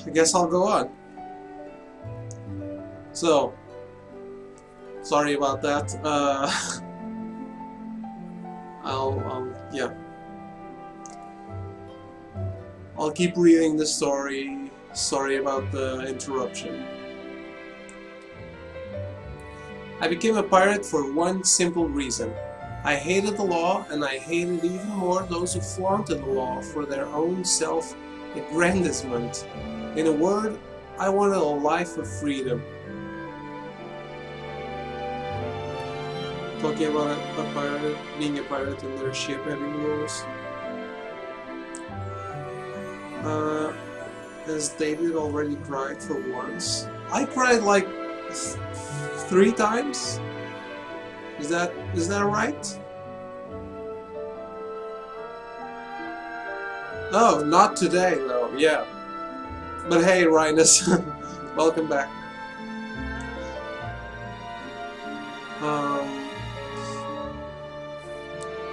I guess I'll go on. So, sorry about that. Yeah. I'll keep reading the story. Sorry about the interruption. I became a pirate for one simple reason. I hated the law, and I hated even more those who flaunted the law for their own self-aggrandizement. In a word, I wanted a life of freedom. Talking about a pirate, being a pirate in their ship having rules. As David already cried for once. I cried like 3 times? Is that right? Oh, not today though, yeah. But hey, Rhinus, welcome back.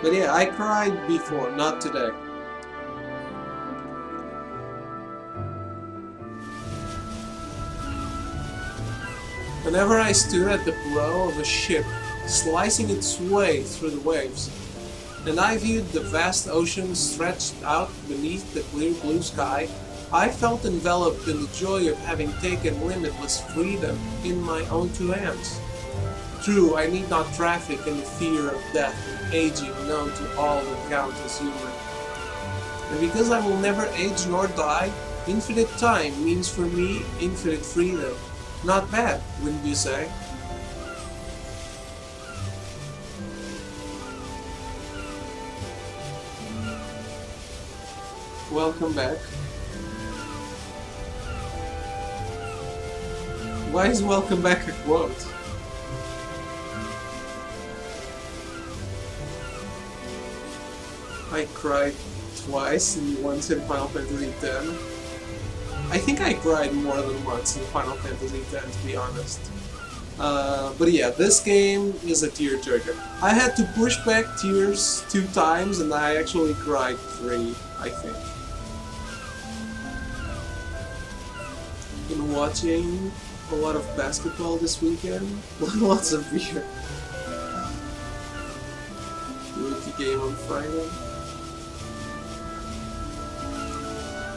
But yeah, I cried before, not today. Whenever I stood at the prow of a ship, slicing its way through the waves, and I viewed the vast ocean stretched out beneath the clear blue sky, I felt enveloped in the joy of having taken limitless freedom in my own 2 hands. True, I need not traffic in the fear of death and aging known to all who count as human. And because I will never age nor die, infinite time means for me infinite freedom. Not bad, wouldn't you say? Welcome back. Why is welcome back a quote? I cried twice and once in Final Fantasy X. I think I cried more than once in Final Fantasy X, to be honest. But yeah, this game is a tearjerker. I had to push back tears 2 times and I actually cried 3, I think. Been watching a lot of basketball this weekend. Lots of beer. Rookie game on Friday.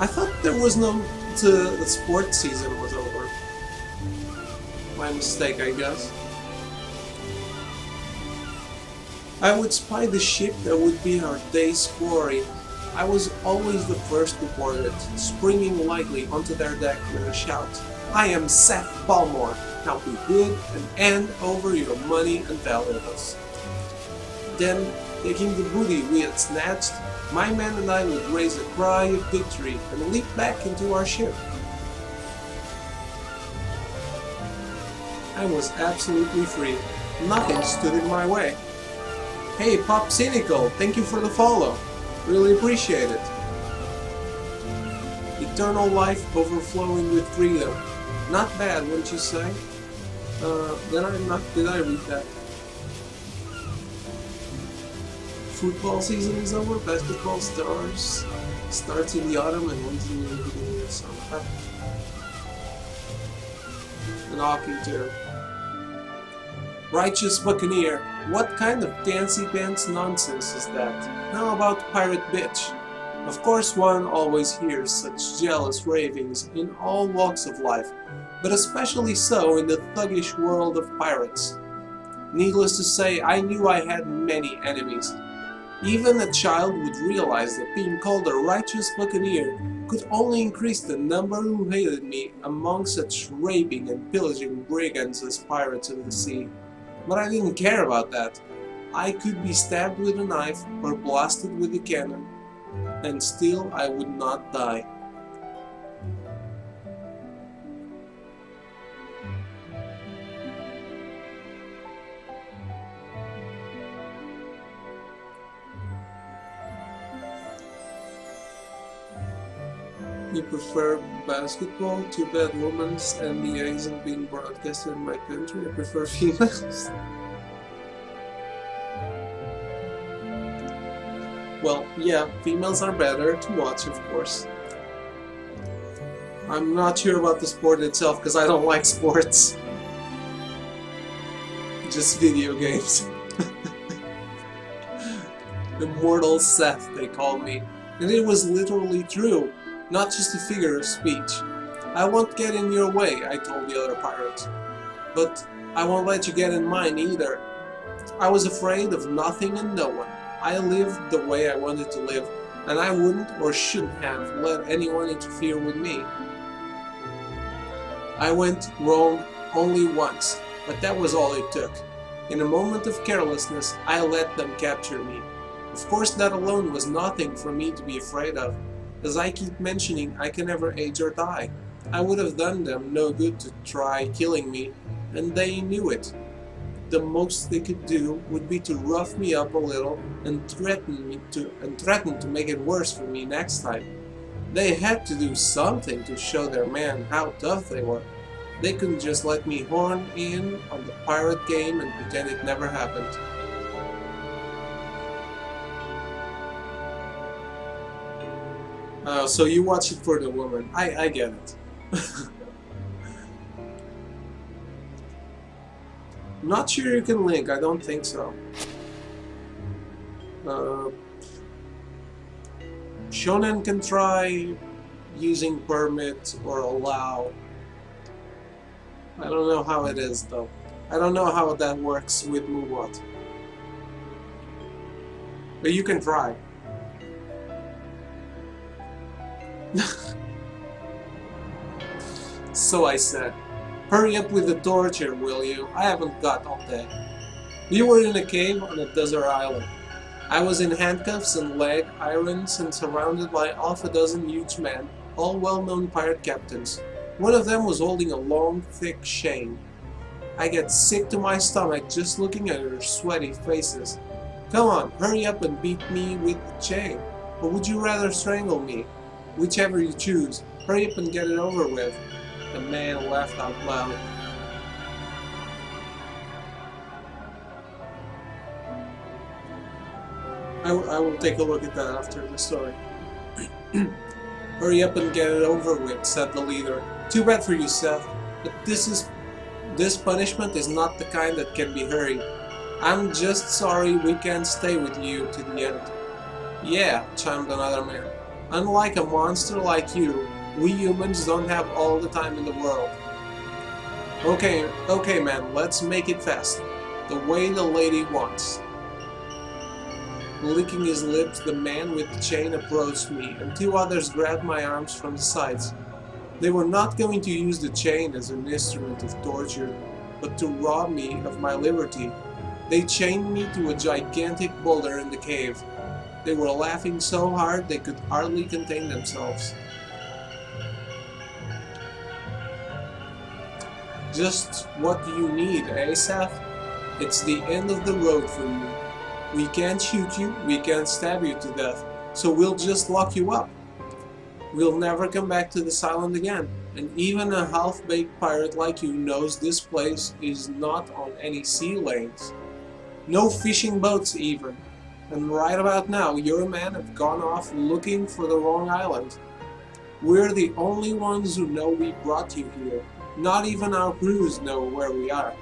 I thought there was the sports season was over. My mistake, I guess. I would spy the ship that would be our day's quarry. I was always the first to board it, springing lightly onto their deck with a shout. I am Seth Balmore. Now be good and hand over your money and valuables. Then, taking the booty we had snatched, my man and I would raise a cry of victory and leap back into our ship. I was absolutely free. Nothing stood in my way. Hey, Pop Cynical, thank you for the follow. Really appreciate it. Eternal life overflowing with freedom. Not bad, wouldn't you say? Did I read that? Football season is over, basketball starts in the autumn and ends in the beginning of summer. And hockey too. Righteous Buccaneer, what kind of fancy pants nonsense is that? How about pirate bitch? Of course one always hears such jealous ravings in all walks of life, but especially so in the thuggish world of pirates. Needless to say, I knew I had many enemies. Even a child would realize that being called a righteous buccaneer could only increase the number who hated me among such raping and pillaging brigands as pirates of the sea. But I didn't care about that. I could be stabbed with a knife or blasted with a cannon, and still I would not die. You prefer basketball? Too bad women's NBA isn't being broadcasted in my country. I prefer females. Well, yeah, females are better to watch, of course. I'm not sure about the sport itself because I don't like sports. Just video games. Immortal Seth, they called me. And it was literally true, not just a figure of speech. I won't get in your way, I told the other pirates. But I won't let you get in mine either. I was afraid of nothing and no one. I lived the way I wanted to live, and I wouldn't or shouldn't have let anyone interfere with me. I went wrong only once, but that was all it took. In a moment of carelessness, I let them capture me. Of course, that alone was nothing for me to be afraid of. As I keep mentioning, I can never age or die. I would have done them no good to try killing me, and they knew it. The most they could do would be to rough me up a little and threaten to make it worse for me next time. They had to do something to show their man how tough they were. They couldn't just let me horn in on the pirate game and pretend it never happened. So you watch it for the woman. I get it. Not sure you can link, I don't think so. Shonen can try using permit or allow. I don't know how it is though. I don't know how that works with Muwat. But you can try. So I said, hurry up with the torture, will you? I haven't got all day. We were in a cave on a desert island. I was in handcuffs and leg irons and surrounded by half a dozen huge men, all well-known pirate captains. One of them was holding a long, thick chain. I get sick to my stomach just looking at their sweaty faces. Come on, hurry up and beat me with the chain. Or would you rather strangle me? Whichever you choose, hurry up and get it over with. The man laughed out loud. I will take a look at that after the story. Hurry up and get it over with, said the leader. Too bad for you, Seth, but this punishment is not the kind that can be hurried. I'm just sorry we can't stay with you to the end. Yeah, chimed another man. Unlike a monster like you, we humans don't have all the time in the world. Okay man, let's make it fast. The way the lady wants. Licking his lips, the man with the chain approached me, and two others grabbed my arms from the sides. They were not going to use the chain as an instrument of torture, but to rob me of my liberty. They chained me to a gigantic boulder in the cave. They were laughing so hard they could hardly contain themselves. Just what do you need, eh, Seth? It's the end of the road for you. We can't shoot you, we can't stab you to death, so we'll just lock you up. We'll never come back to this island again, and even a half-baked pirate like you knows this place is not on any sea lanes. No fishing boats even. And right about now, your men have gone off looking for the wrong island. We're the only ones who know we brought you here. Not even our crews know where we are.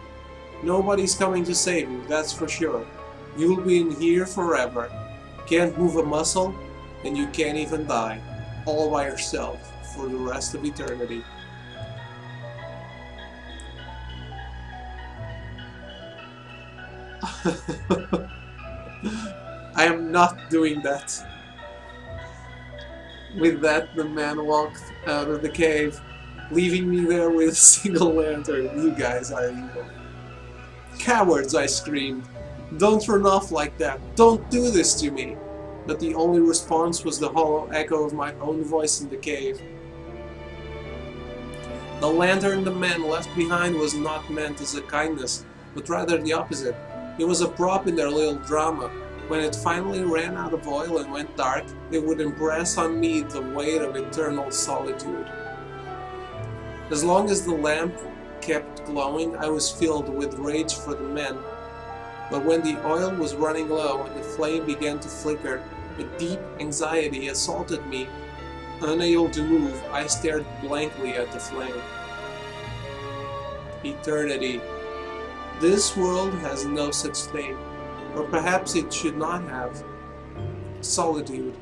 Nobody's coming to save you, that's for sure. You'll be in here forever. Can't move a muscle, and you can't even die. All by yourself for the rest of eternity. I am not doing that. With that, the man walked out of the cave, leaving me there with a single lantern. You guys are evil. Cowards, I screamed. Don't run off like that. Don't do this to me. But the only response was the hollow echo of my own voice in the cave. The lantern the man left behind was not meant as a kindness, but rather the opposite. It was a prop in their little drama. When it finally ran out of oil and went dark, it would impress on me the weight of eternal solitude. As long as the lamp kept glowing, I was filled with rage for the men. But when the oil was running low and the flame began to flicker, a deep anxiety assaulted me. Unable to move, I stared blankly at the flame. Eternity. This world has no such thing, or perhaps it should not have. Solitude.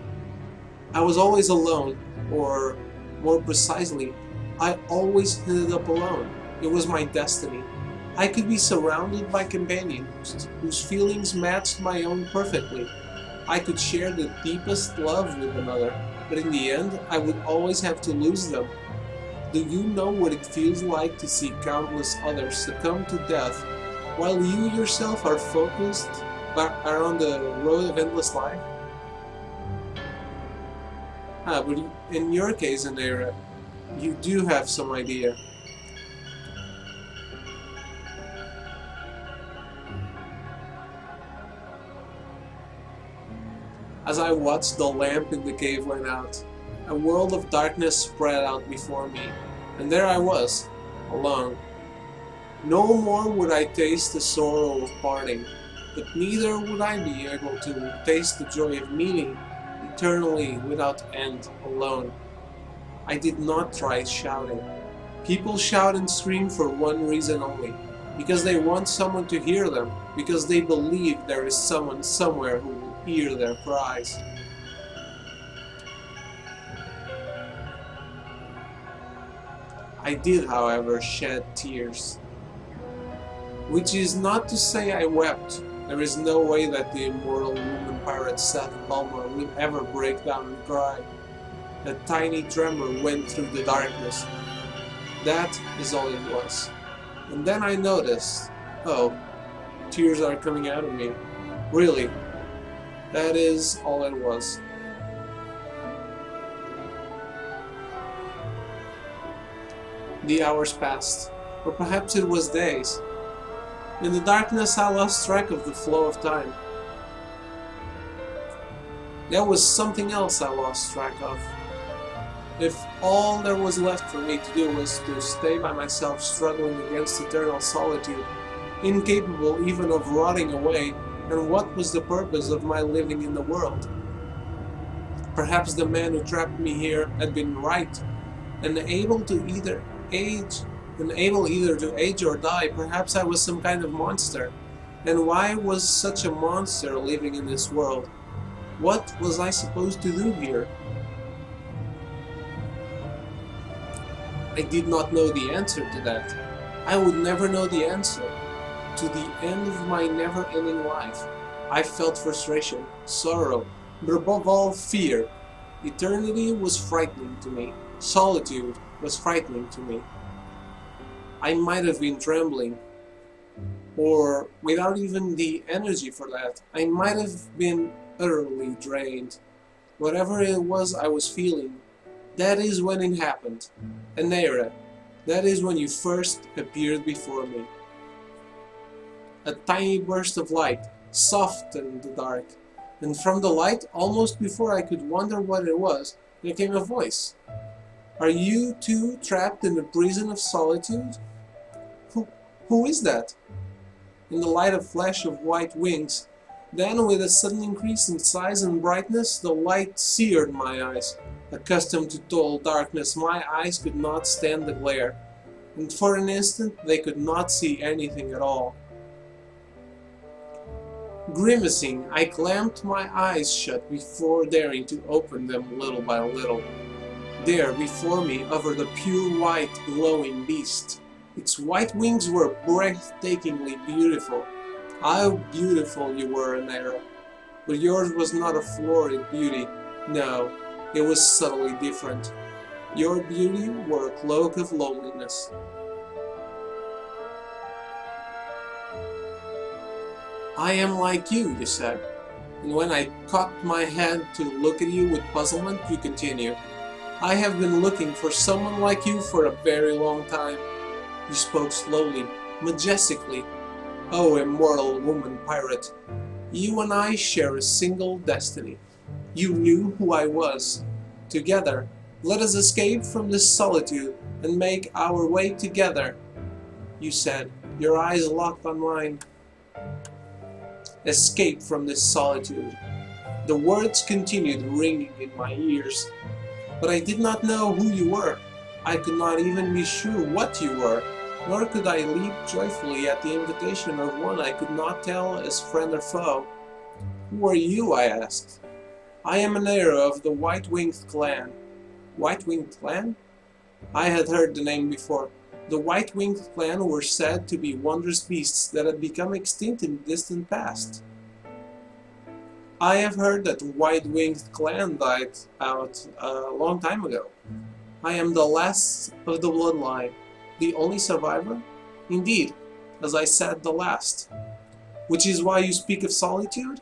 I was always alone, or more precisely, I always ended up alone. It was my destiny. I could be surrounded by companions whose feelings matched my own perfectly. I could share the deepest love with another, but in the end, I would always have to lose them. Do you know what it feels like to see countless others succumb to death while you yourself are focused around the road of endless life? But in your case, Anera, you do have some idea. As I watched the lamp in the cave went out, a world of darkness spread out before me, and there I was, alone. No more would I taste the sorrow of parting, but neither would I be able to taste the joy of meeting eternally without end, alone. I did not try shouting. People shout and scream for one reason only, because they want someone to hear them, because they believe there is someone somewhere who will hear their cries. I did, however, shed tears. Which is not to say I wept. There is no way that the immortal woman pirate Seth Bulmer would ever break down and cry. A tiny tremor went through the darkness. That is all it was. And then I noticed, oh, tears are coming out of me. Really, that is all it was. The hours passed, or perhaps it was days. In the darkness I lost track of the flow of time. There was something else I lost track of. If all there was left for me to do was to stay by myself struggling against eternal solitude, incapable even of rotting away, then what was the purpose of my living in the world? Perhaps the man who trapped me here had been right, and able either to age or die. Perhaps I was some kind of monster. And why was such a monster living in this world? What was I supposed to do here? I did not know the answer to that. I would never know the answer. To the end of my never-ending life, I felt frustration, sorrow, but above all, fear. Eternity was frightening to me. Solitude was frightening to me. I might have been trembling, or without even the energy for that, I might have been utterly drained. Whatever it was I was feeling, that is when it happened. Anera, that is when you first appeared before me. A tiny burst of light softened the dark, and from the light, almost before I could wonder what it was, there came a voice. Are you too trapped in the prison of solitude? Who is that? In the light a flash of white wings. Then, with a sudden increase in size and brightness, the light seared my eyes. Accustomed to total darkness, my eyes could not stand the glare, and for an instant they could not see anything at all. Grimacing, I clamped my eyes shut before daring to open them little by little. There, before me, hovered a pure white, glowing beast. Its white wings were breathtakingly beautiful. How beautiful you were, Anera. But yours was not a florid beauty. No, it was subtly different. Your beauty wore a cloak of loneliness. I am like you said. And when I cocked my head to look at you with puzzlement, you continued. I have been looking for someone like you for a very long time. You spoke slowly, majestically. Oh, immortal woman pirate, you and I share a single destiny. You knew who I was. Together, let us escape from this solitude and make our way together. You said, your eyes locked on mine. Escape from this solitude. The words continued ringing in my ears. But I did not know who you were. I could not even be sure what you were, nor could I leap joyfully at the invitation of one I could not tell as friend or foe. Who are you? I asked. I am an heir of the White-Winged clan. White-Winged clan? I had heard the name before. The White-Winged clan were said to be wondrous beasts that had become extinct in the distant past. I have heard that the White-Winged clan died out a long time ago. I am the last of the bloodline, the only survivor? Indeed, as I said, the last. Which is why you speak of solitude?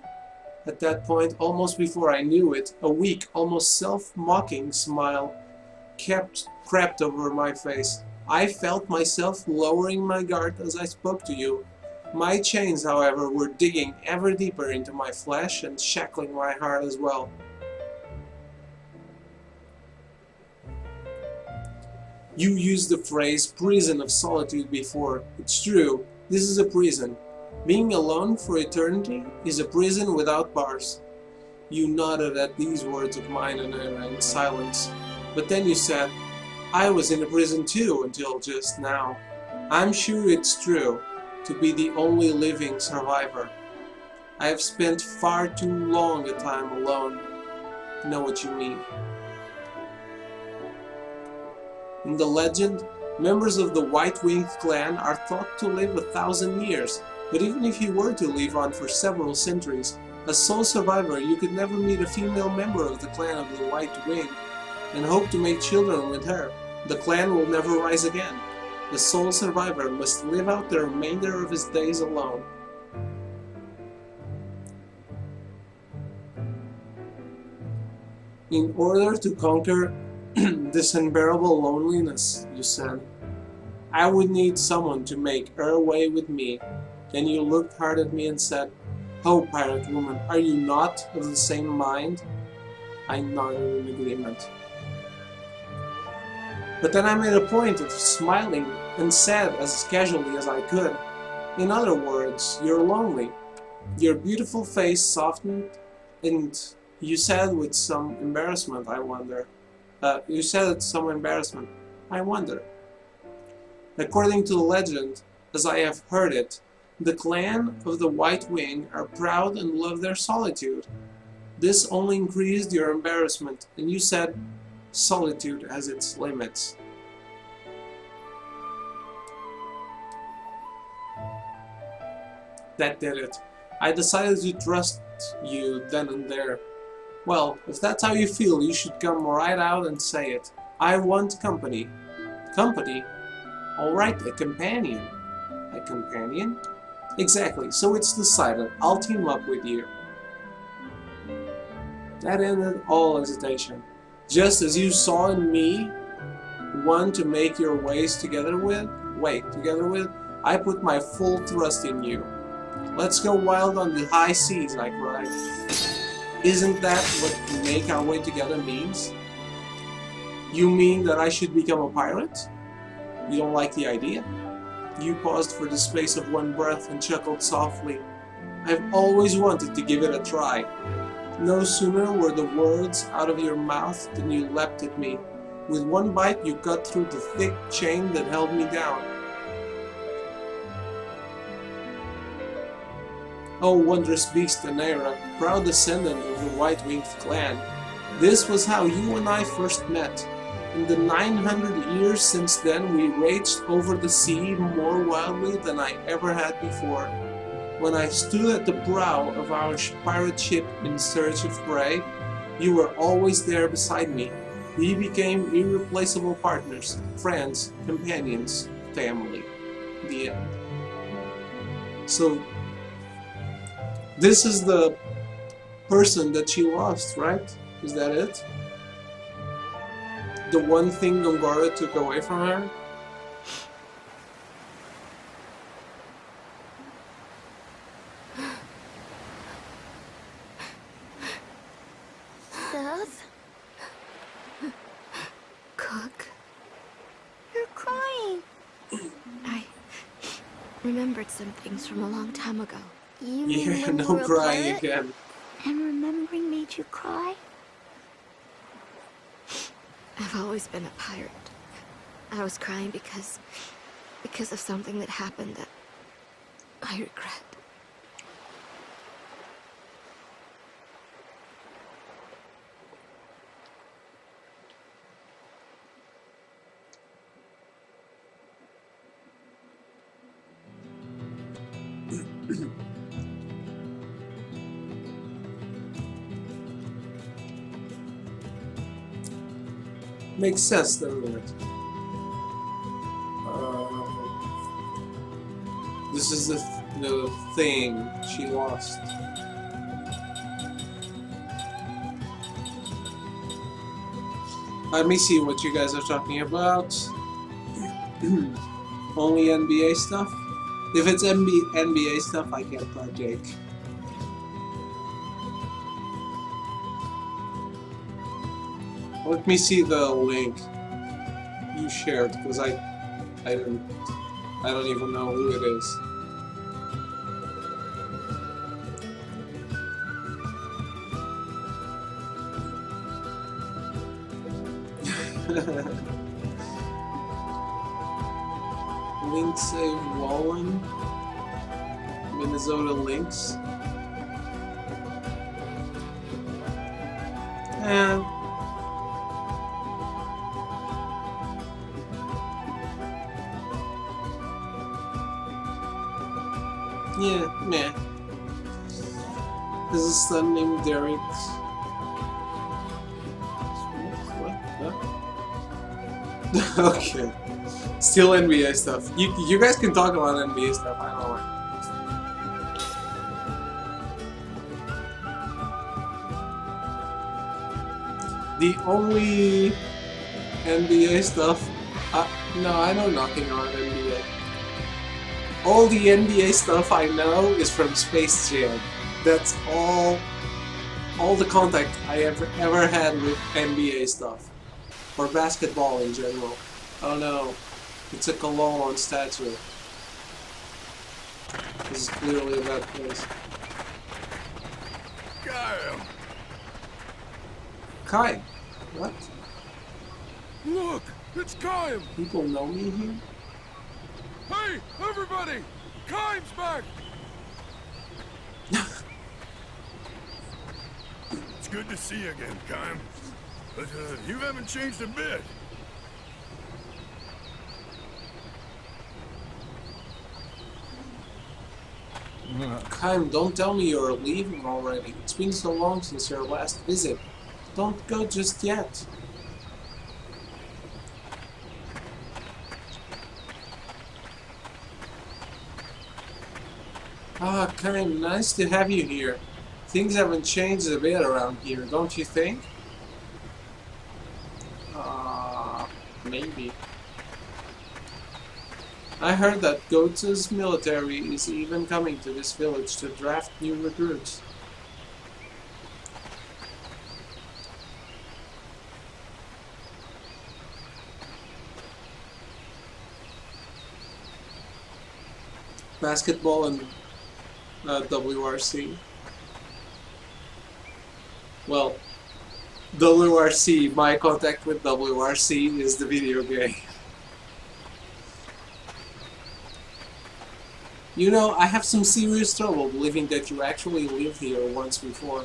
At that point, almost before I knew it, a weak, almost self-mocking smile crept over my face. I felt myself lowering my guard as I spoke to you. My chains, however, were digging ever deeper into my flesh and shackling my heart as well. You used the phrase prison of solitude before. It's true, this is a prison. Being alone for eternity is a prison without bars. You nodded at these words of mine in silence. But then you said, I was in a prison too until just now. I'm sure it's true to be the only living survivor. I have spent far too long a time alone. I know what you mean. In the legend, members of the White-Winged clan are thought to live 1,000 years, but even if you were to live on for several centuries, as sole survivor you could never meet a female member of the clan of the White Wing and hope to make children with her. The clan will never rise again. The sole survivor must live out the remainder of his days alone. In order to conquer this unbearable loneliness, you said, I would need someone to make her way with me. Then you looked hard at me and said, Oh, pirate woman, are you not of the same mind? I nodded in agreement. But then I made a point of smiling and said as casually as I could, in other words, you're lonely. Your beautiful face softened, and you said with some embarrassment, I wonder. I wonder. According to the legend, as I have heard it, the clan of the White Wing are proud and love their solitude. This only increased your embarrassment, and you said, solitude has its limits. That did it. I decided to trust you then and there. Well, if that's how you feel, you should come right out and say it. I want company. Company? Alright, a companion. A companion? Exactly, so it's decided. I'll team up with you. That ended all hesitation. Just as you saw in me one to make your ways together with, I put my full trust in you. Let's go wild on the high seas, I cried. Isn't that what make our way together means? You mean that I should become a pirate? You don't like the idea? You paused for the space of one breath and chuckled softly. I've always wanted to give it a try. No sooner were the words out of your mouth than you leapt at me. With one bite you cut through the thick chain that held me down. O wondrous beast Anera, proud descendant of the White-Winged clan, this was how you and I first met. In the 900 years since then we raged over the sea more wildly than I ever had before. When I stood at the prow of our pirate ship in search of prey, you were always there beside me. We became irreplaceable partners, friends, companions, family. The end. So, this is the person that she lost, right? Is that it? The one thing Gongora took away from her? Seth? Cook? You're crying. I remembered some things from a long time ago. You mean Yeah, when no you were a crying pirate? again. And remembering made you cry? I've always been a pirate. I was crying because of something that happened that I regret. Makes sense, doesn't it? This is the thing she lost. Let me see what you guys are talking about. Only NBA stuff? If it's NBA stuff, I can't partake. Let me see the link you shared, because I don't even know who it is. Lindsay Wallen, Minnesota Lynx. And yeah, meh. There's a son named Derek. What? Okay. Still NBA stuff. You guys can talk about NBA stuff, I don't know. The only NBA stuff... no, I know nothing on NBA. All the NBA stuff I know is from Space Jam. That's all the contact I ever had with NBA stuff. Or basketball in general. Oh no, it's a cologne on statue. This is clearly a bad place. Kyle! Kai? What? Look! It's Kyle! People know me here? Hey, everybody! Kime's back! It's good to see you again, Kime. But you haven't changed a bit. Kaim, don't tell me you're leaving already. It's been so long since your last visit. Don't go just yet. Ah, Kaim, nice to have you here. Things haven't changed a bit around here, don't you think? Maybe. I heard that Gota's military is even coming to this village to draft new recruits. Basketball and WRC. Well, WRC, my contact with WRC is the video game. You know, I have some serious trouble believing that you actually lived here once before.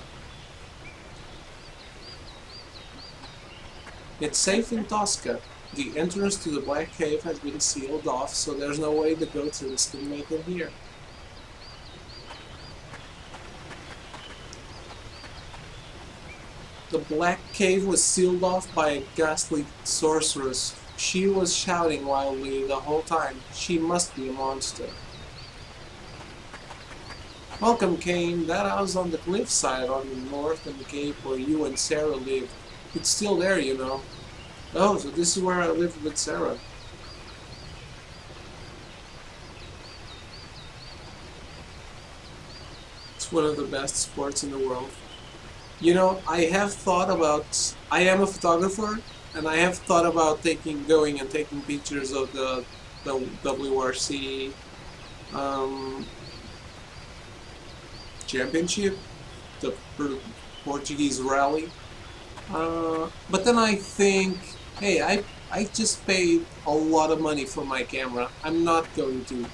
It's safe in Tosca. The entrance to the Black Cave has been sealed off, so there's no way the Gotans can make it here. The Black Cave was sealed off by a ghastly sorceress. She was shouting wildly the whole time. She must be a monster. Welcome, Kane. That house on the cliffside on the north and the cape where you and Sarah lived. It's still there, you know. Oh, so this is where I lived with Sarah. It's one of the best sports in the world. You know, I am a photographer, and I have thought about going and taking pictures of the WRC championship, the Portuguese rally. But then I think Hey, I just paid a lot of money for my camera. I'm not going to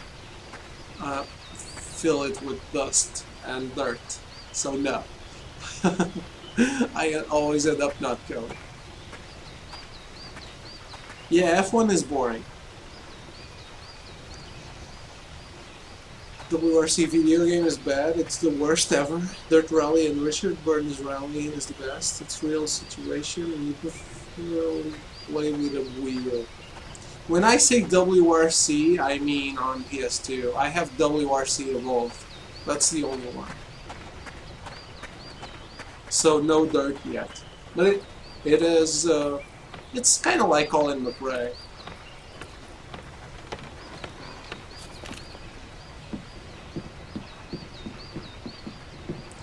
fill it with dust and dirt. So no. I always end up not going. Yeah, F1 is boring. WRC video game is bad. It's the worst ever. Dirt Rally and Richard Burton's rallying is the best. It's real situation and you prefer play with a wheel. When I say WRC, I mean on PS2. I have WRC Evolved. That's the only one. So no dirt yet. But it is, it's kind of like Colin McRae.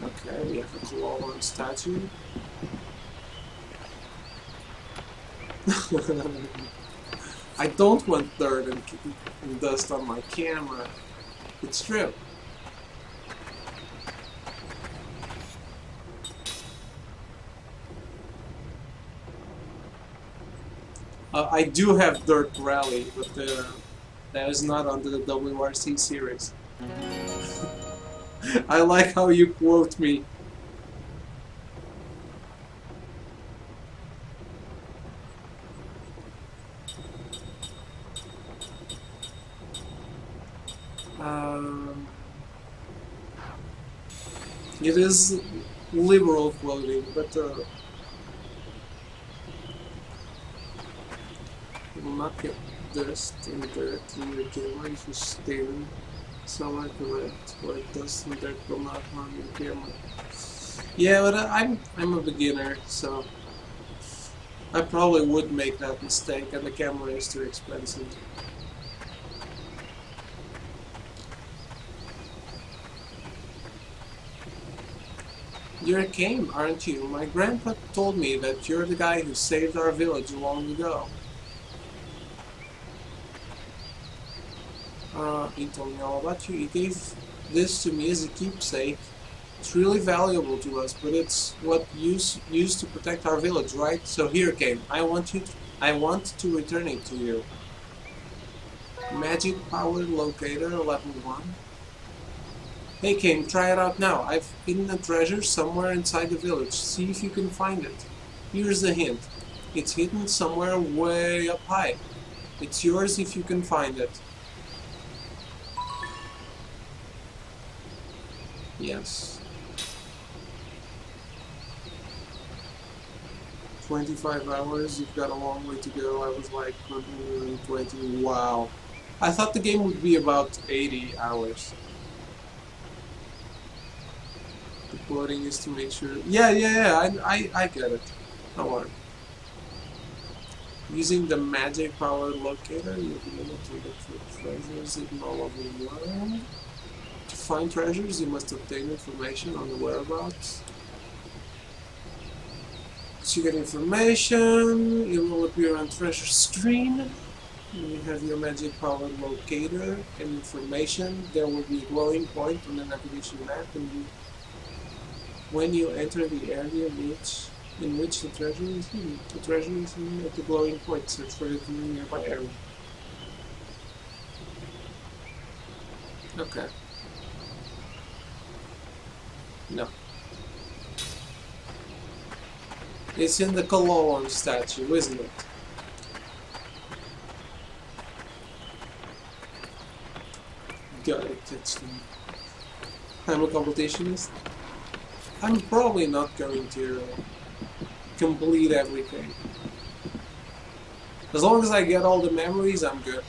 Okay, we have a Colon statue. I don't want dirt and dust on my camera. It's true. I do have Dirt Rally, but that is not under the WRC series. I like how you quote me. It is liberal quoting, but you will not get dust and dirt in your camera if you stand somewhere correct, where dust and dirt will not harm your camera. Yeah, but I'm a beginner, so I probably would make that mistake, and the camera is too expensive. You're a game, aren't you? My grandpa told me that you're the guy who saved our village long ago. He told me all about you. He gave this to me as a keepsake. It's really valuable to us, but it's what used to protect our village, right? So here, Game. I want to return it to you. Magic powered locator level 1. Hey King, try it out now. I've hidden a treasure somewhere inside the village. See if you can find it. Here's the hint. It's hidden somewhere way up high. It's yours if you can find it. Yes. 25 hours, you've got a long way to go. I was like 120. Wow. I thought the game would be about 80 hours. The quoting is to make sure. Yeah, I get it. Don't worry. Using the magic power locator, you'll be able to look for treasures in all over the world. To find treasures, you must obtain information on the whereabouts. So you get information, it will appear on treasure screen. You have your magic power locator and information. There will be a glowing point on the navigation map, and when you enter the area in which the treasure is hidden. The treasure is hidden at the glowing point. Search for it in the nearby area. Okay. No. It's in the Cologne statue, isn't it? Got it, it's I'm a competitionist. I'm probably not going to complete everything. As long as I get all the memories, I'm good.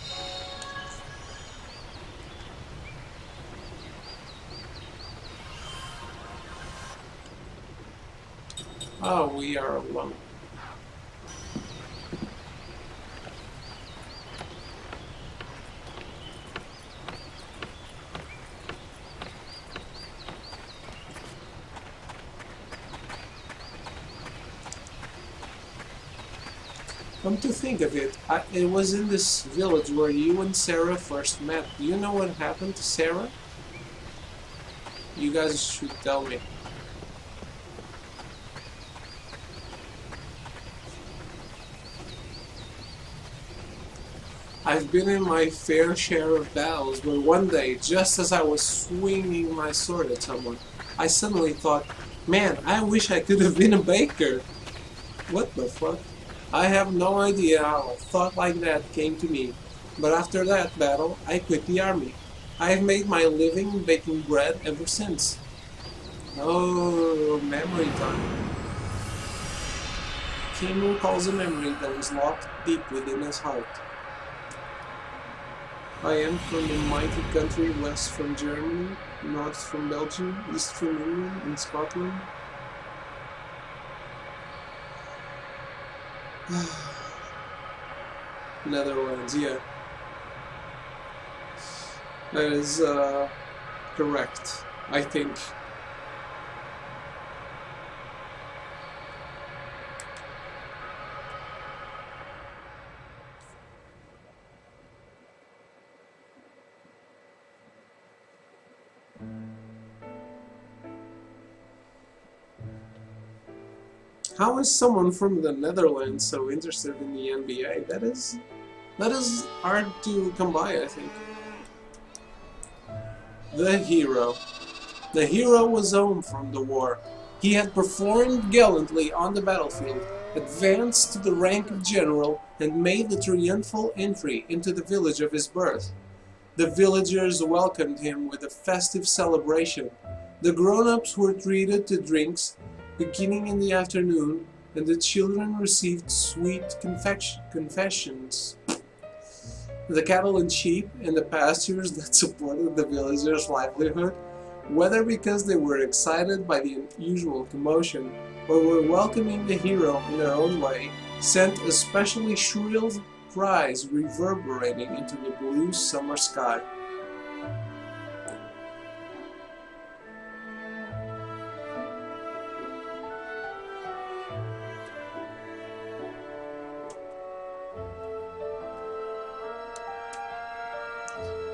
Oh, we are alone. Come to think of it, it was in this village where you and Sarah first met. Do you know what happened to Sarah? You guys should tell me. I've been in my fair share of battles where one day, just as I was swinging my sword at someone, I suddenly thought, man, I wish I could have been a baker. What the fuck? I have no idea how a thought like that came to me, but after that battle, I quit the army. I have made my living baking bread ever since. Oh, memory time. Kim recalls a memory that was locked deep within his heart. I am from a mighty country west from Germany, north from Belgium, east from England and Scotland. Netherlands, yeah. That is correct, I think. How is someone from the Netherlands so interested in the NBA? That is hard to come by, I think. The hero. The hero was home from the war. He had performed gallantly on the battlefield, advanced to the rank of general, and made the triumphal entry into the village of his birth. The villagers welcomed him with a festive celebration. The grown-ups were treated to drinks beginning in the afternoon, and the children received sweet confessions. The cattle and sheep and the pastures that supported the villagers' livelihood, whether because they were excited by the unusual commotion or were welcoming the hero in their own way, sent especially shrill cries reverberating into the blue summer sky.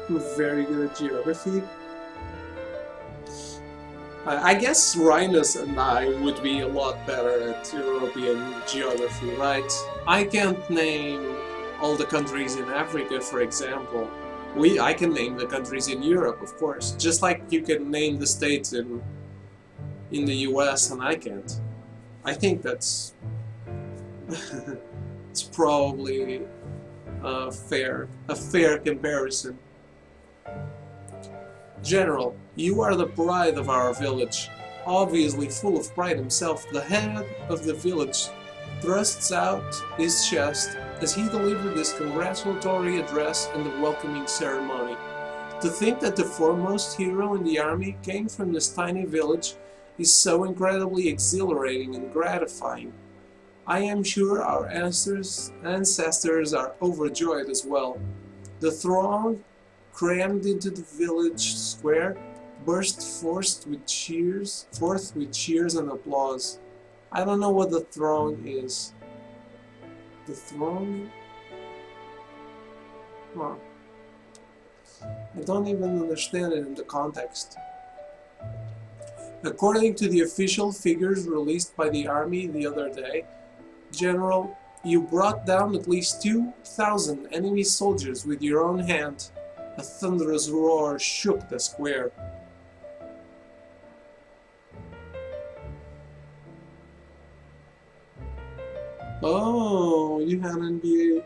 I'm very good at geography. I guess Rhinus and I would be a lot better at European geography, right? I can't name all the countries in Africa, for example. I can name the countries in Europe, of course, just like you can name the states in the US and I can't. I think that's it's probably a fair comparison. General, you are the pride of our village. Obviously full of pride himself, the head of the village thrusts out his chest as he delivered this congratulatory address in the welcoming ceremony. To think that the foremost hero in the army came from this tiny village is so incredibly exhilarating and gratifying. I am sure our ancestors are overjoyed as well. The throng crammed into the village square, burst forth with cheers and applause. I don't know what the throng is. The throng? Huh. I don't even understand it in the context. According to the official figures released by the army the other day, General, you brought down at least 2,000 enemy soldiers with your own hand. A thunderous roar shook the square. Oh, you had NBA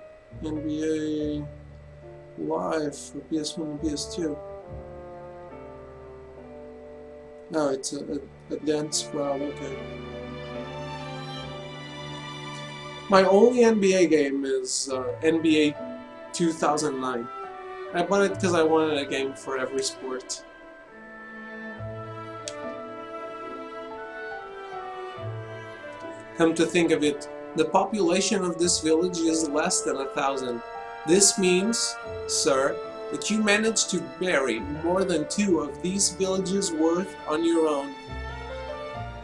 Live for PS1 and PS2. Oh, it's a dense crowd, okay. My only NBA game is NBA 2009. I bought it because I wanted a game for every sport. Come to think of it, the population of this village is less than 1,000. This means, sir, that you managed to bury more than 2 of these villages' worth on your own.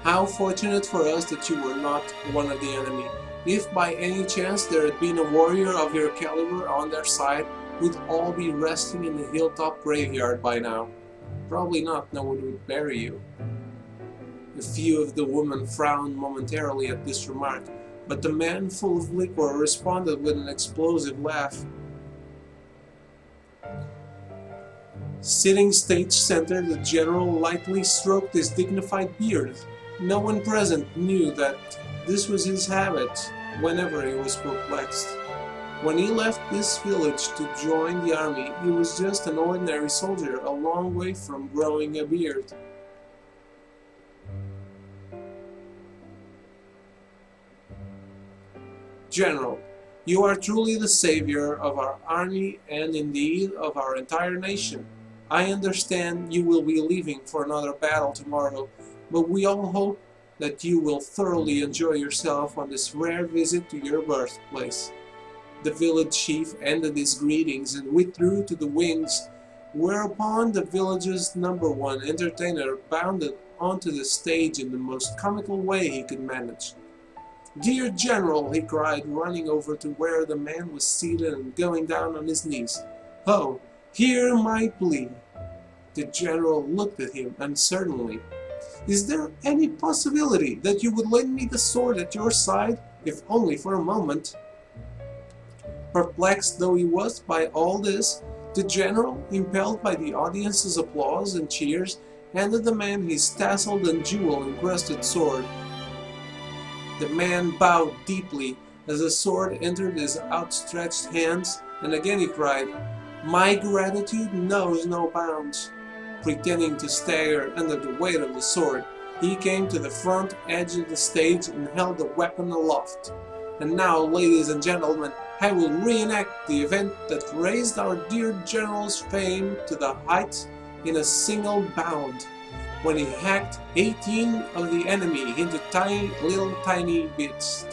How fortunate for us that you were not one of the enemy. If by any chance there had been a warrior of your caliber on their side, we'd all be resting in the hilltop graveyard by now. Probably not, no one would bury you. A few of the women frowned momentarily at this remark, but the man full of liquor responded with an explosive laugh. Sitting stage center, the general lightly stroked his dignified beard. No one present knew that this was his habit whenever he was perplexed. When he left this village to join the army, he was just an ordinary soldier, a long way from growing a beard. General, you are truly the savior of our army and indeed of our entire nation. I understand you will be leaving for another battle tomorrow, but we all hope that you will thoroughly enjoy yourself on this rare visit to your birthplace. The village chief ended his greetings and withdrew to the wings, whereupon the village's #1 entertainer bounded onto the stage in the most comical way he could manage. "Dear General," he cried, running over to where the man was seated and going down on his knees. "Oh, hear my plea." The general looked at him uncertainly. "Is there any possibility that you would lend me the sword at your side, if only for a moment?" Perplexed though he was by all this, the general, impelled by the audience's applause and cheers, handed the man his tasseled and jewel-encrusted sword. The man bowed deeply as the sword entered his outstretched hands, and again he cried, "My gratitude knows no bounds." Pretending to stagger under the weight of the sword, he came to the front edge of the stage and held the weapon aloft. "And now, ladies and gentlemen, I will reenact the event that raised our dear general's fame to the heights in a single bound, when he hacked 18 of the enemy into tiny bits.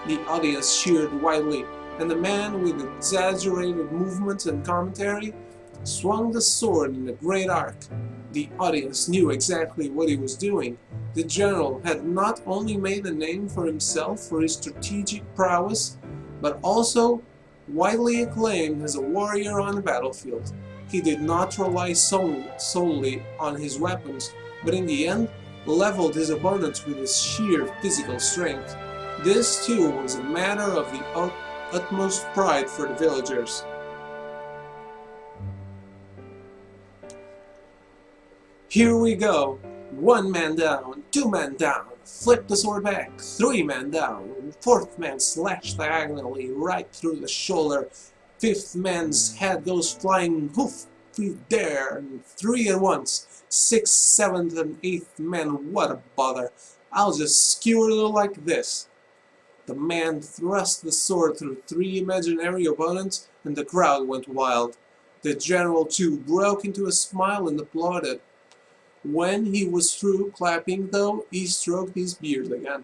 The audience cheered wildly, and the man, with exaggerated movements and commentary, swung the sword in a great arc. The audience knew exactly what he was doing. The general had not only made a name for himself for his strategic prowess, but also widely acclaimed as a warrior on the battlefield. He did not rely solely on his weapons, but in the end leveled his opponents with his sheer physical strength. This too was a matter of the utmost pride for the villagers. "Here we go. 1 man down, 2 men down, flip the sword back, 3 men down, 4th man slashed diagonally right through the shoulder, 5th man's head goes flying hoof there, and 3 at once, 6th, 7th, and 8th men, what a bother, I'll just skewer it like this." The man thrust the sword through 3 imaginary opponents, and the crowd went wild. The general too broke into a smile and applauded. When he was through clapping, though, he stroked his beard again.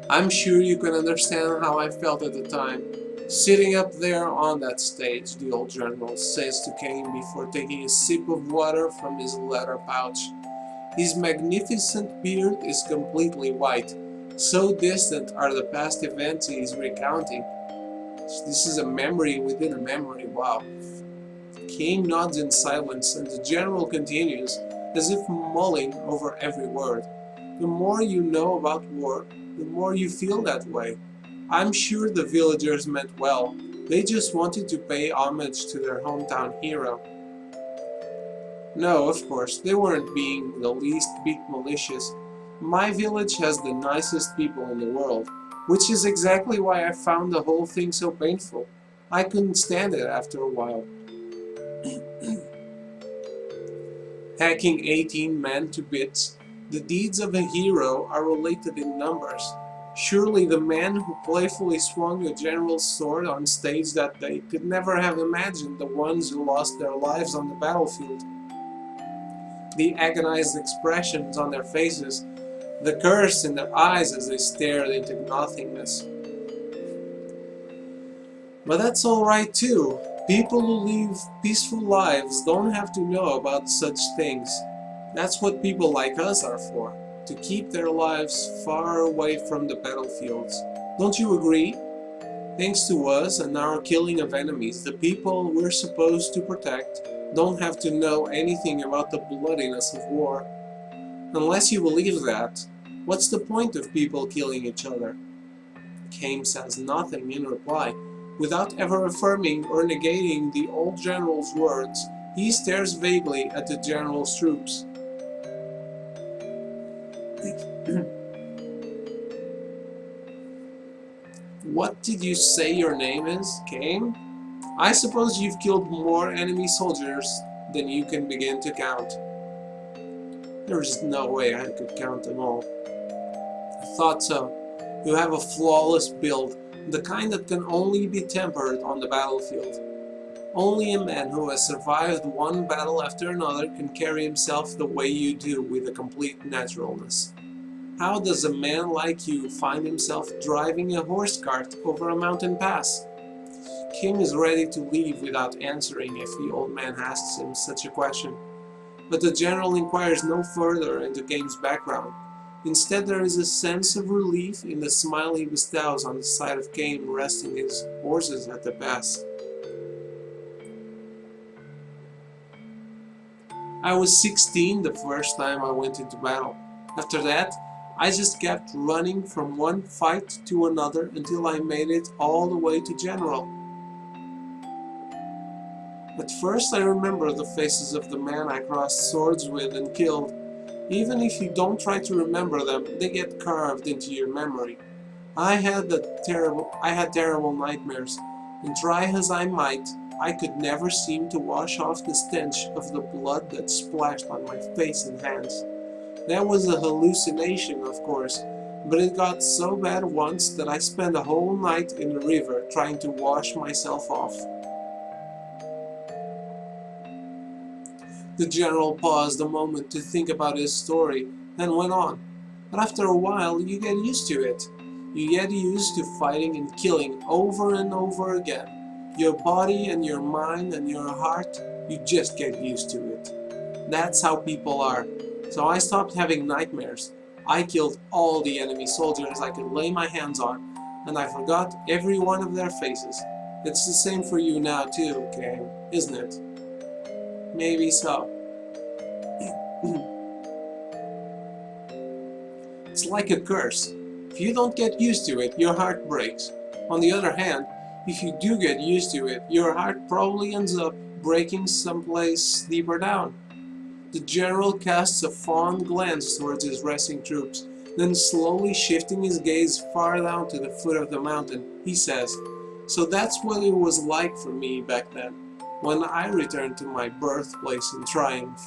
I'm sure you can understand how I felt at the time, sitting up there on that stage, the old general says to Kane before taking a sip of water from his leather pouch. His magnificent beard is completely white, so distant are the past events he is recounting. This is a memory within a memory, wow. Kane nods in silence, and the general continues, as if mulling over every word. The more you know about war, the more you feel that way. I'm sure the villagers meant well. They just wanted to pay homage to their hometown hero. No, of course, they weren't being the least bit malicious. My village has the nicest people in the world, which is exactly why I found the whole thing so painful. I couldn't stand it after a while. Hacking 18 men to bits, the deeds of a hero are related in numbers. Surely the man who playfully swung a general's sword on stage that day could never have imagined the ones who lost their lives on the battlefield. The agonized expressions on their faces, the curse in their eyes as they stared into nothingness. But that's alright too. People who live peaceful lives don't have to know about such things. That's what people like us are for, to keep their lives far away from the battlefields. Don't you agree? Thanks to us and our killing of enemies, the people we're supposed to protect don't have to know anything about the bloodiness of war. Unless you believe that, what's the point of people killing each other? Kame says nothing in reply. Without ever affirming or negating the old general's words, he stares vaguely at the general's troops. What did you say your name is, Kame? I suppose you've killed more enemy soldiers than you can begin to count. There's no way I could count them all. I thought so. You have a flawless build, the kind that can only be tempered on the battlefield. Only a man who has survived one battle after another can carry himself the way you do with a complete naturalness. How does a man like you find himself driving a horse cart over a mountain pass? Kame is ready to leave without answering if the old man asks him such a question. But the general inquires no further into Kame's background. Instead, there is a sense of relief in the smile he bestows on the sight of Kame resting his horses at the pass. I was 16 the first time I went into battle. After that, I just kept running from one fight to another until I made it all the way to general. At first I remember the faces of the men I crossed swords with and killed. Even if you don't try to remember them, they get carved into your memory. I had terrible nightmares, and try as I might, I could never seem to wash off the stench of the blood that splashed on my face and hands. That was a hallucination, of course, but it got so bad once that I spent a whole night in the river trying to wash myself off. The general paused a moment to think about his story, then went on. But after a while, you get used to it. You get used to fighting and killing over and over again. Your body and your mind and your heart, you just get used to it. That's how people are. So I stopped having nightmares. I killed all the enemy soldiers I could lay my hands on, and I forgot every one of their faces. It's the same for you now too, Kame, isn't it? Maybe so. It's like a curse. If you don't get used to it, your heart breaks. On the other hand, if you do get used to it, your heart probably ends up breaking someplace deeper down. The general casts a fond glance towards his resting troops, then slowly shifting his gaze far down to the foot of the mountain, he says, "So that's what it was like for me back then, when I returned to my birthplace in triumph."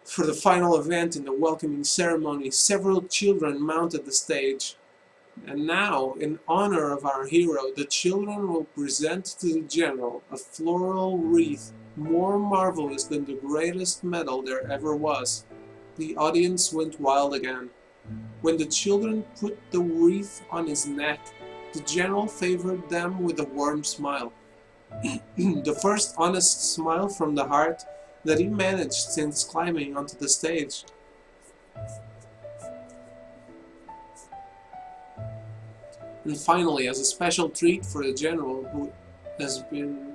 For the final event in the welcoming ceremony, several children mounted the stage. And now, in honor of our hero, the children will present to the general a floral wreath more marvelous than the greatest medal there ever was. The audience went wild again. When the children put the wreath on his neck, the general favored them with a warm smile. The first honest smile from the heart that he managed since climbing onto the stage. And finally, as a special treat for the general who has been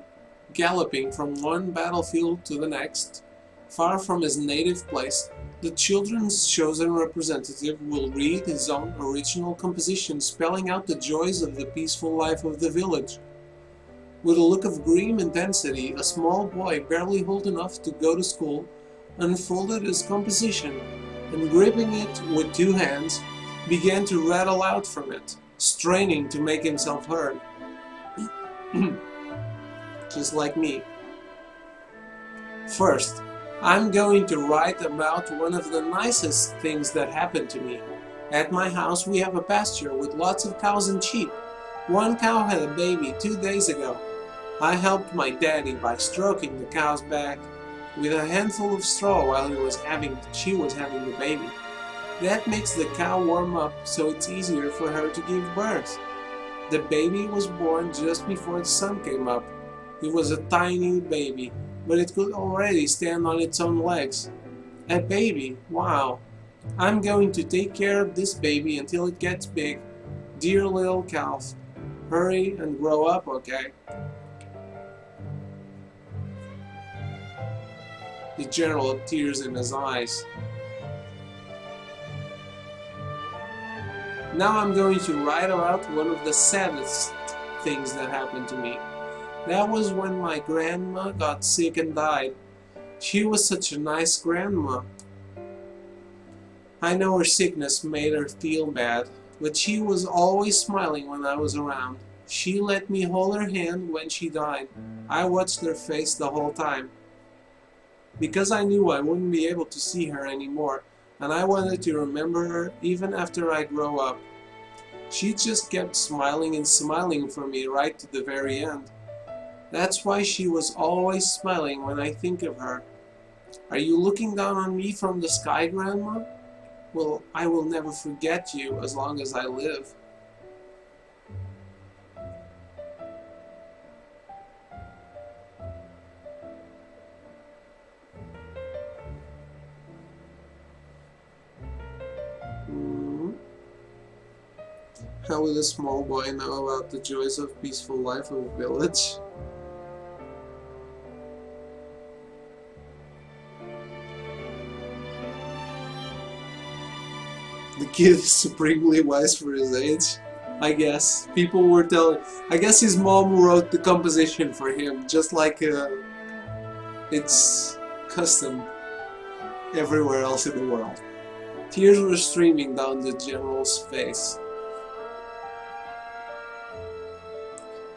galloping from one battlefield to the next, far from his native place, the children's chosen representative will read his own original composition spelling out the joys of the peaceful life of the village. With a look of grim intensity, a small boy, barely old enough to go to school, unfolded his composition and, gripping it with two hands, began to rattle out from it, straining to make himself heard. Just like me. First, I'm going to write about one of the nicest things that happened to me. At my house we have a pasture with lots of cows and sheep. One cow had a baby 2 days ago. I helped my daddy by stroking the cow's back with a handful of straw while she was having the baby. That makes the cow warm up so it's easier for her to give birth. The baby was born just before the sun came up. It was a tiny baby, but it could already stand on its own legs. A baby, wow. I'm going to take care of this baby until it gets big. Dear little calf, hurry and grow up, okay? The general had tears in his eyes. Now I'm going to write about one of the saddest things that happened to me. That was when my grandma got sick and died. She was such a nice grandma. I know her sickness made her feel bad, but she was always smiling when I was around. She let me hold her hand when she died. I watched her face the whole time. Because I knew I wouldn't be able to see her anymore, and I wanted to remember her even after I grow up. She just kept smiling and smiling for me right to the very end. That's why she was always smiling when I think of her. Are you looking down on me from the sky, Grandma? Well, I will never forget you as long as I live. How will a small boy know about the joys of peaceful life of a village? The kid is supremely wise for his age. I guess. People were telling... I guess his mom wrote the composition for him, just like it's custom everywhere else in the world. Tears were streaming down the general's face.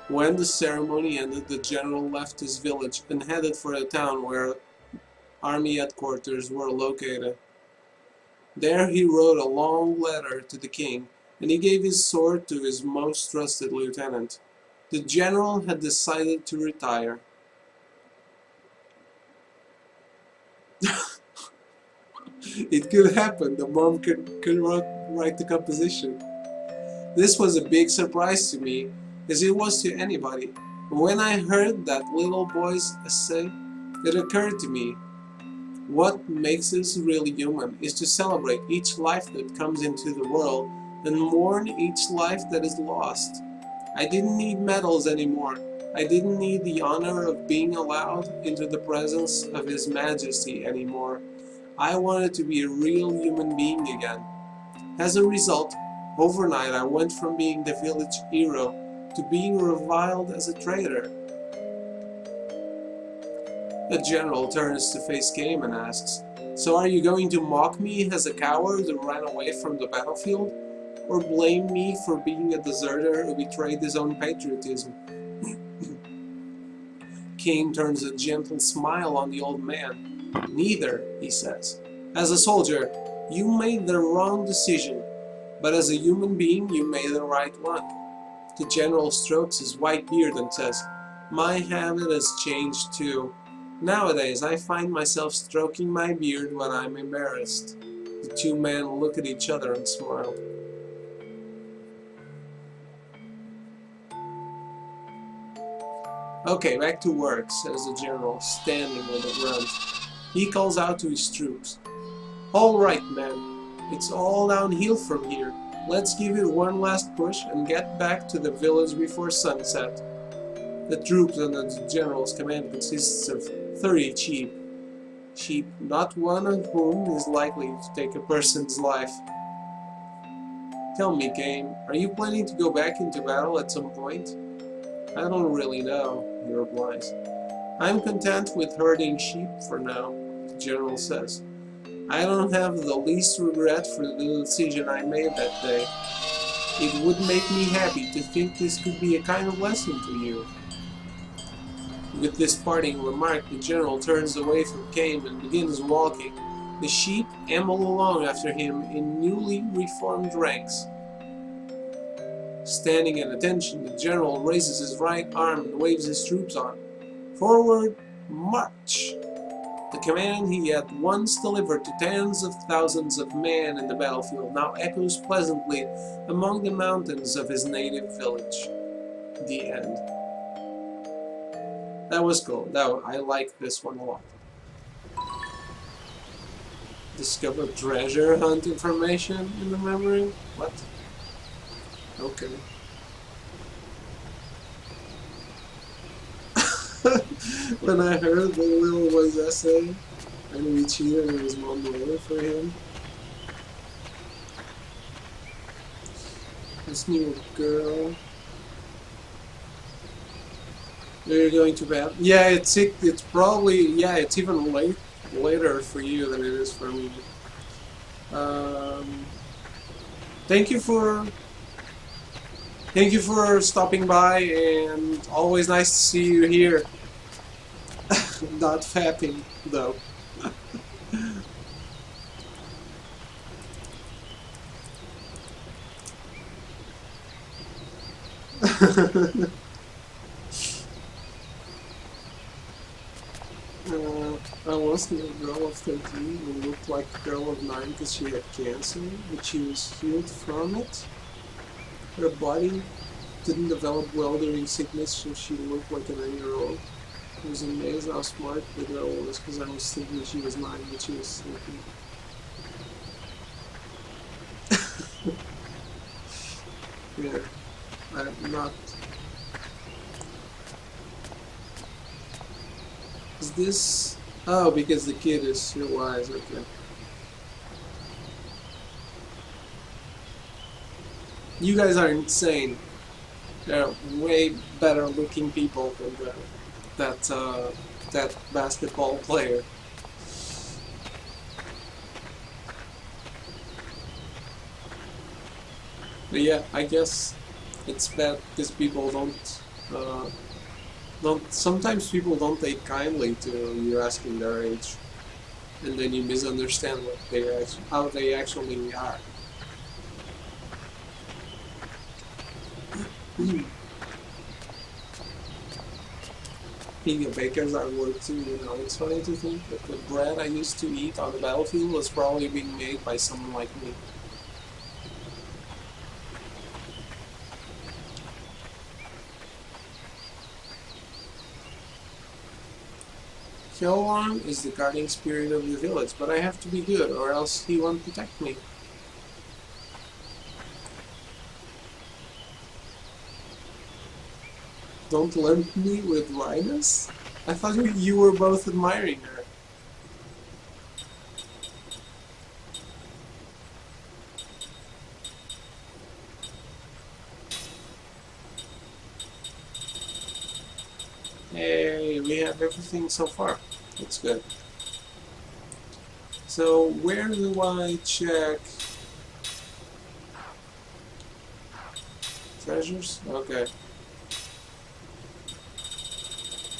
When the ceremony ended, the general left his village and headed for the town where army headquarters were located. There he wrote a long letter to the king, and he gave his sword to his most trusted lieutenant. The general had decided to retire. It could happen, the mom could write the composition. This was a big surprise to me, as it was to anybody. When I heard that little boy's essay, it occurred to me, what makes us really human is to celebrate each life that comes into the world and mourn each life that is lost. I didn't need medals anymore. I didn't need the honor of being allowed into the presence of His Majesty anymore. I wanted to be a real human being again. As a result, overnight I went from being the village hero to being reviled as a traitor. The general turns to face Game and asks, "So are you going to mock me as a coward who ran away from the battlefield? Or blame me for being a deserter who betrayed his own patriotism?" Game turns a gentle smile on the old man. "Neither," he says. "As a soldier, you made the wrong decision, but as a human being, you made the right one." The general strokes his white beard and says, "My habit has changed too. Nowadays, I find myself stroking my beard when I'm embarrassed." The two men look at each other and smile. "Okay, back to work," says the general, standing with a grunt. He calls out to his troops. "All right, men, it's all downhill from here. Let's give it one last push and get back to the village before sunset." The troops under the general's command consists of 30 sheep, not one of whom is likely to take a person's life. "Tell me, Game, are you planning to go back into battle at some point?" "I don't really know," he replies. "I'm content with herding sheep for now," the general says. "I don't have the least regret for the decision I made that day. It would make me happy to think this could be a kind of lesson to you." With this parting remark, the general turns away from Game and begins walking. The sheep amble along after him in newly reformed ranks. Standing at attention, the general raises his right arm and waves his troops on. "Forward, march!" The command he had once delivered to tens of thousands of men in the battlefield now echoes pleasantly among the mountains of his native village. The end. That was cool. I like this one a lot. Discover treasure hunt information in the memory? What? Okay. When I heard the little boy's essay, And we cheated and his mom waited for him. This new girl. You're going to bed? Yeah, it's probably, yeah, it's even later for you than it is for me. Um, thank you for stopping by, and always nice to see you here. Not fapping though. I was a girl of 13 who looked like a girl of 9 because she had cancer, but she was healed from it. Her body didn't develop well during sickness, so she looked like a 9-year-old. I was amazed how smart the girl was because I was thinking she was 9, but she was 13. Yeah, I'm not. Is this? Oh, because the kid is still wise. Okay. You guys are insane. They're way better looking people than that basketball player. But yeah, I guess it's bad because people don't. Sometimes people don't take kindly to you asking their age, and then you misunderstand how they actually are. Being a baker's hard work too, you know. It's funny to think that the bread I used to eat on the battlefield was probably being made by someone like me. Hyolong is the guardian spirit of the village, but I have to be good, or else he won't protect me. Don't lump me with Linus? I thought you were both admiring her. Hey, we have everything so far. That's good. So, where do I check treasures? Okay.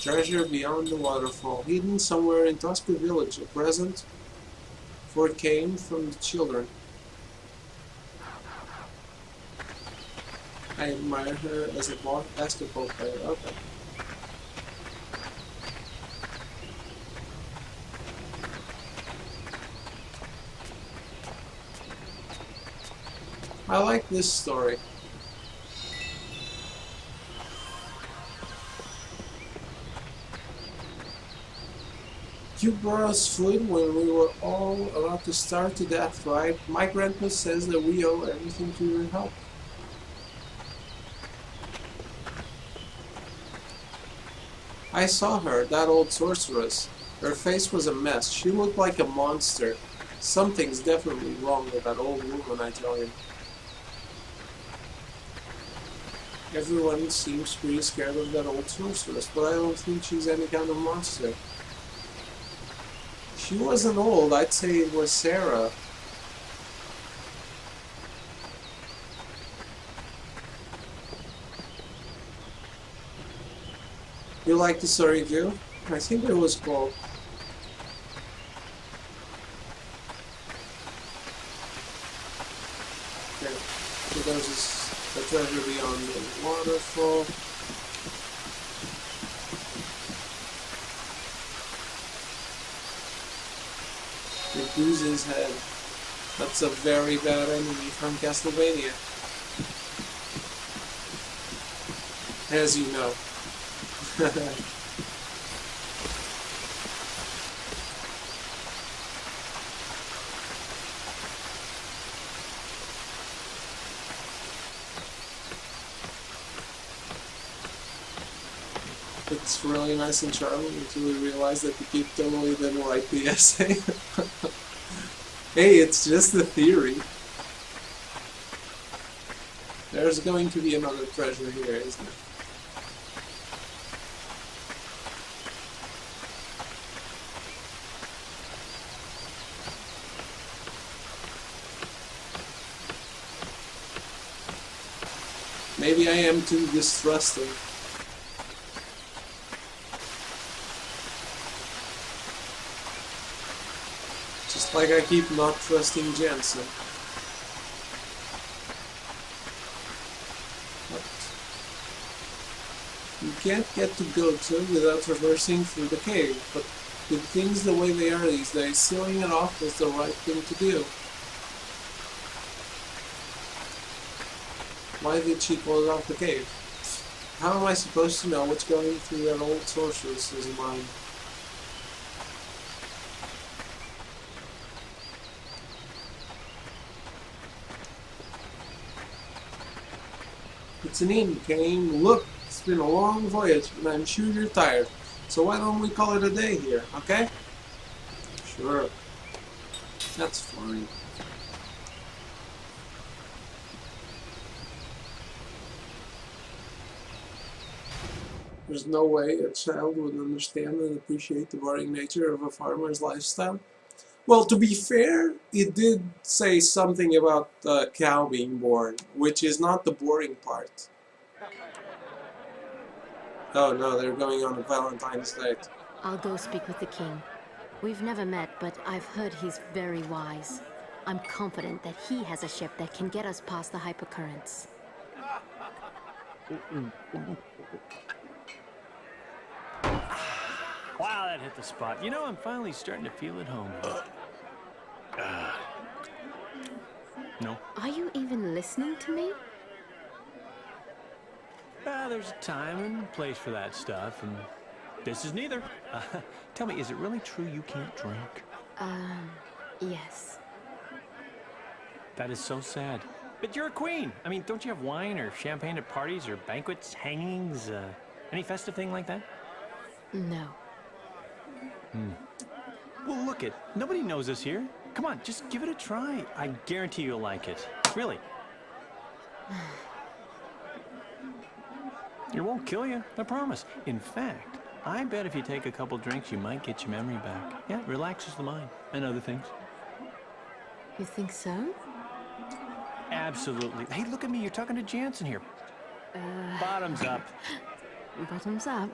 Treasure beyond the waterfall, hidden somewhere in Tosca village, a present for it came from the children. I admire her as a basketball player. Okay. I like this story. You brought us food when we were all about to starve to death, right? My grandpa says that we owe everything to your help. I saw her, that old sorceress. Her face was a mess. She looked like a monster. Something's definitely wrong with that old woman, I tell you. Everyone seems pretty scared of that old sorceress, but I don't think she's any kind of monster. She wasn't old, I'd say it was Sarah. You like the story too? I think it was cool. Okay, so there's this, the treasure beyond the waterfall. Medusa's head. That's a very bad enemy from Castlevania. As you know. The It's really nice and charming until we realize that the kid totally didn't write the essay. Hey, it's just a theory. There's going to be another treasure here, isn't it? Maybe I am too distrusting. Just like I keep not trusting Jensen. But you can't get to Goto without traversing through the cave, but with things the way they are these days, sealing it off was the right thing to do. Why did she close off the cave? How am I supposed to know what's going through that old sorceress's mind? It's an inn, Kane. Look, it's been a long voyage, and I'm sure you're tired. So why don't we call it a day here, okay? Sure. That's fine. There's no way a child would understand and appreciate the boring nature of a farmer's lifestyle. Well, to be fair, it did say something about a cow being born, which is not the boring part. Oh no, they're going on a Valentine's date. I'll go speak with the king. We've never met, but I've heard he's very wise. I'm confident that he has a ship that can get us past the hypercurrents. Wow, that hit the spot. You know, I'm finally starting to feel at home. No. Are you even listening to me? There's a time and place for that stuff, and this is neither. Tell me, is it really true you can't drink? Yes. That is so sad. But you're a queen. I mean, don't you have wine or champagne at parties or banquets, hangings, any festive thing like that? No. Well, look it. Nobody knows us here. Come on, just give it a try. I guarantee you'll like it. Really. It won't kill you, I promise. In fact, I bet if you take a couple drinks, you might get your memory back. Yeah, it relaxes the mind and other things. You think so? Absolutely. Hey, look at me. You're talking to Jansen here. Bottoms up. Bottoms up.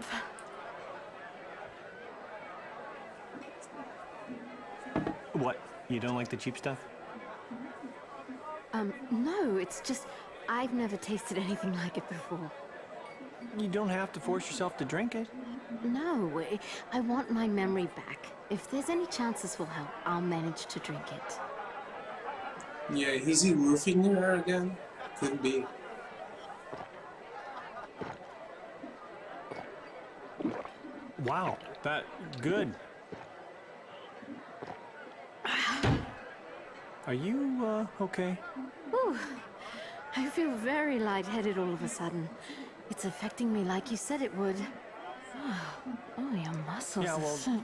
What? You don't like the cheap stuff? No, it's just I've never tasted anything like it before. You don't have to force yourself to drink it. No, I want my memory back. If there's any chance this will help, I'll manage to drink it. Yeah, is he roofing her again? Could be. Wow, that good. Are you, okay? Ooh, I feel very lightheaded all of a sudden. It's affecting me like you said it would. Oh, your muscles Yeah, are well- so...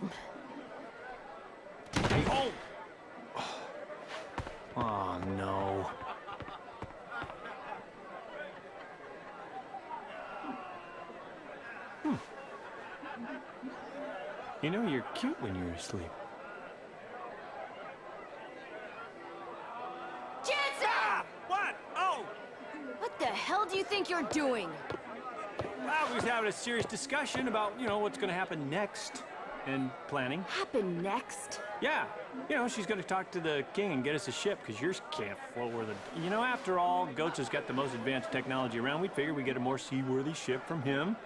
Hey, oh! Oh, no. You know, you're cute when you're asleep. Jansen! What? Oh! What the hell do you think you're doing? I was having a serious discussion about, you know, what's going to happen next. And planning. Happen next? Yeah. You know, she's going to talk to the king and get us a ship, because yours can't float where the... You know, after all, Goats has got the most advanced technology around. We'd figure we'd get a more seaworthy ship from him.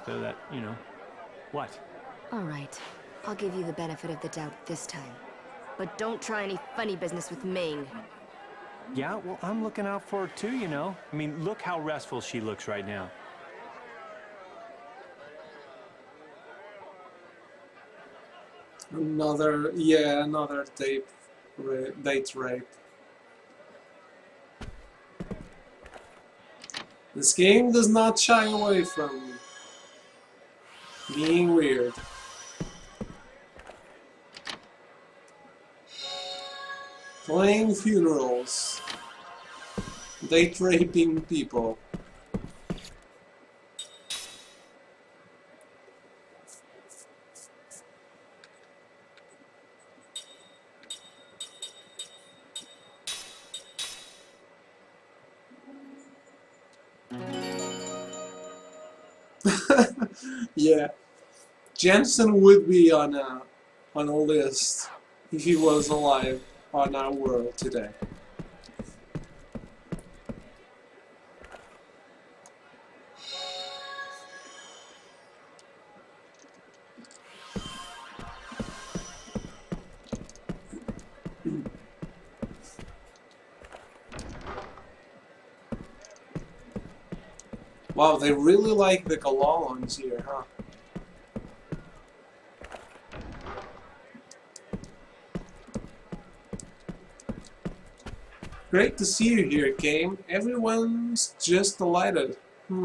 So that, you know... What? All right. I'll give you the benefit of the doubt this time. But don't try any funny business with Ming. Yeah, well, I'm looking out for her too, you know. I mean, look how restful she looks right now. Another date rape. This game does not shy away from Being weird. Playing funerals. Date raping people. Yeah, Jensen would be on a list if he was alive on our world today. Wow, they really like the Galolans here, huh? Great to see you here, Kane. Everyone's just delighted.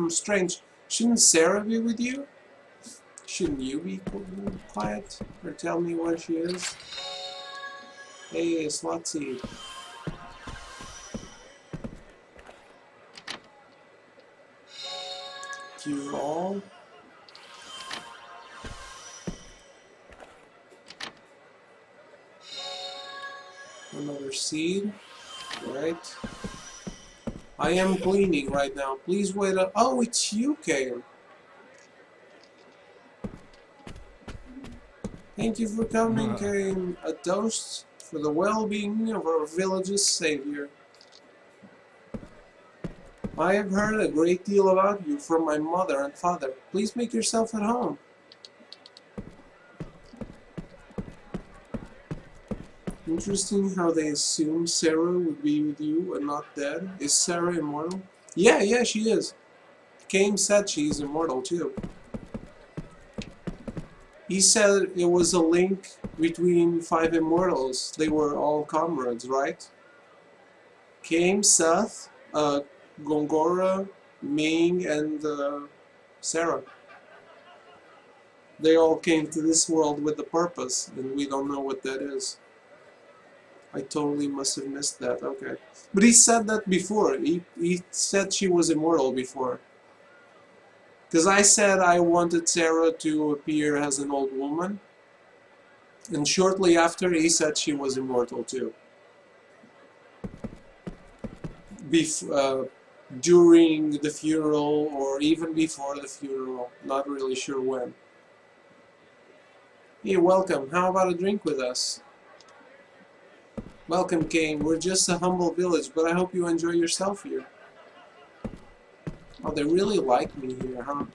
Strange. Shouldn't Sarah be with you? Shouldn't you be quiet? Or tell me where she is? Hey, Slotseed. You all? Another seed. Right. I am cleaning right now. Please wait up. Oh, it's you, Kane. Thank you for coming, Kane. A toast for the well-being of our village's savior. I have heard a great deal about you from my mother and father. Please make yourself at home. Interesting how they assume Sarah would be with you and not dead. Is Sarah immortal? Yeah, she is. Kane said she's immortal too. He said it was a link between 5 immortals. They were all comrades, right? Kane, Seth, Gongora, Ming, and Sarah. They all came to this world with a purpose, and we don't know what that is. I totally must have missed that, okay. But he said that before. He said she was immortal before. Because I said I wanted Sarah to appear as an old woman. And shortly after, he said she was immortal too. During the funeral, or even before the funeral. Not really sure when. Hey, welcome. How about a drink with us? Welcome, Kane. We're just a humble village, but I hope you enjoy yourself here. Oh, they really like me here, huh?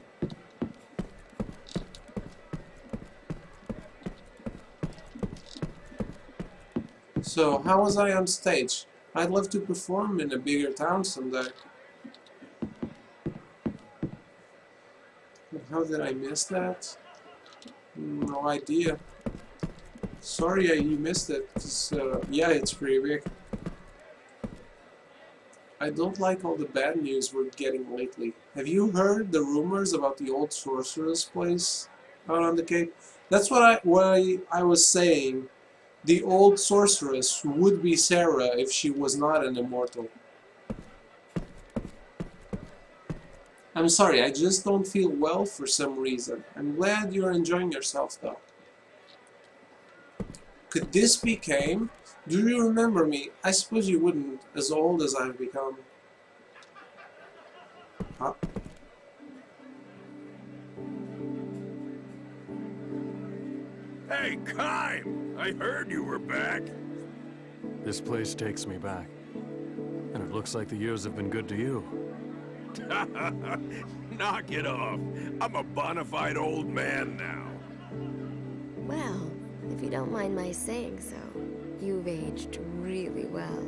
So, how was I on stage? I'd love to perform in a bigger town someday. How did I miss that? No idea. Sorry you missed it, because, yeah, it's pretty big. I don't like all the bad news we're getting lately. Have you heard the rumors about the old sorceress place out on the Cape? That's what I was saying. The old sorceress would be Sarah if she was not an immortal. I'm sorry, I just don't feel well for some reason. I'm glad you're enjoying yourself, though. Could this be Kane? Do you remember me? I suppose you wouldn't, as old as I've become. Huh? Hey, Kime! I heard you were back. This place takes me back. And it looks like the years have been good to you. Knock it off. I'm a bona fide old man now. Well, if you don't mind my saying so, you've aged really well.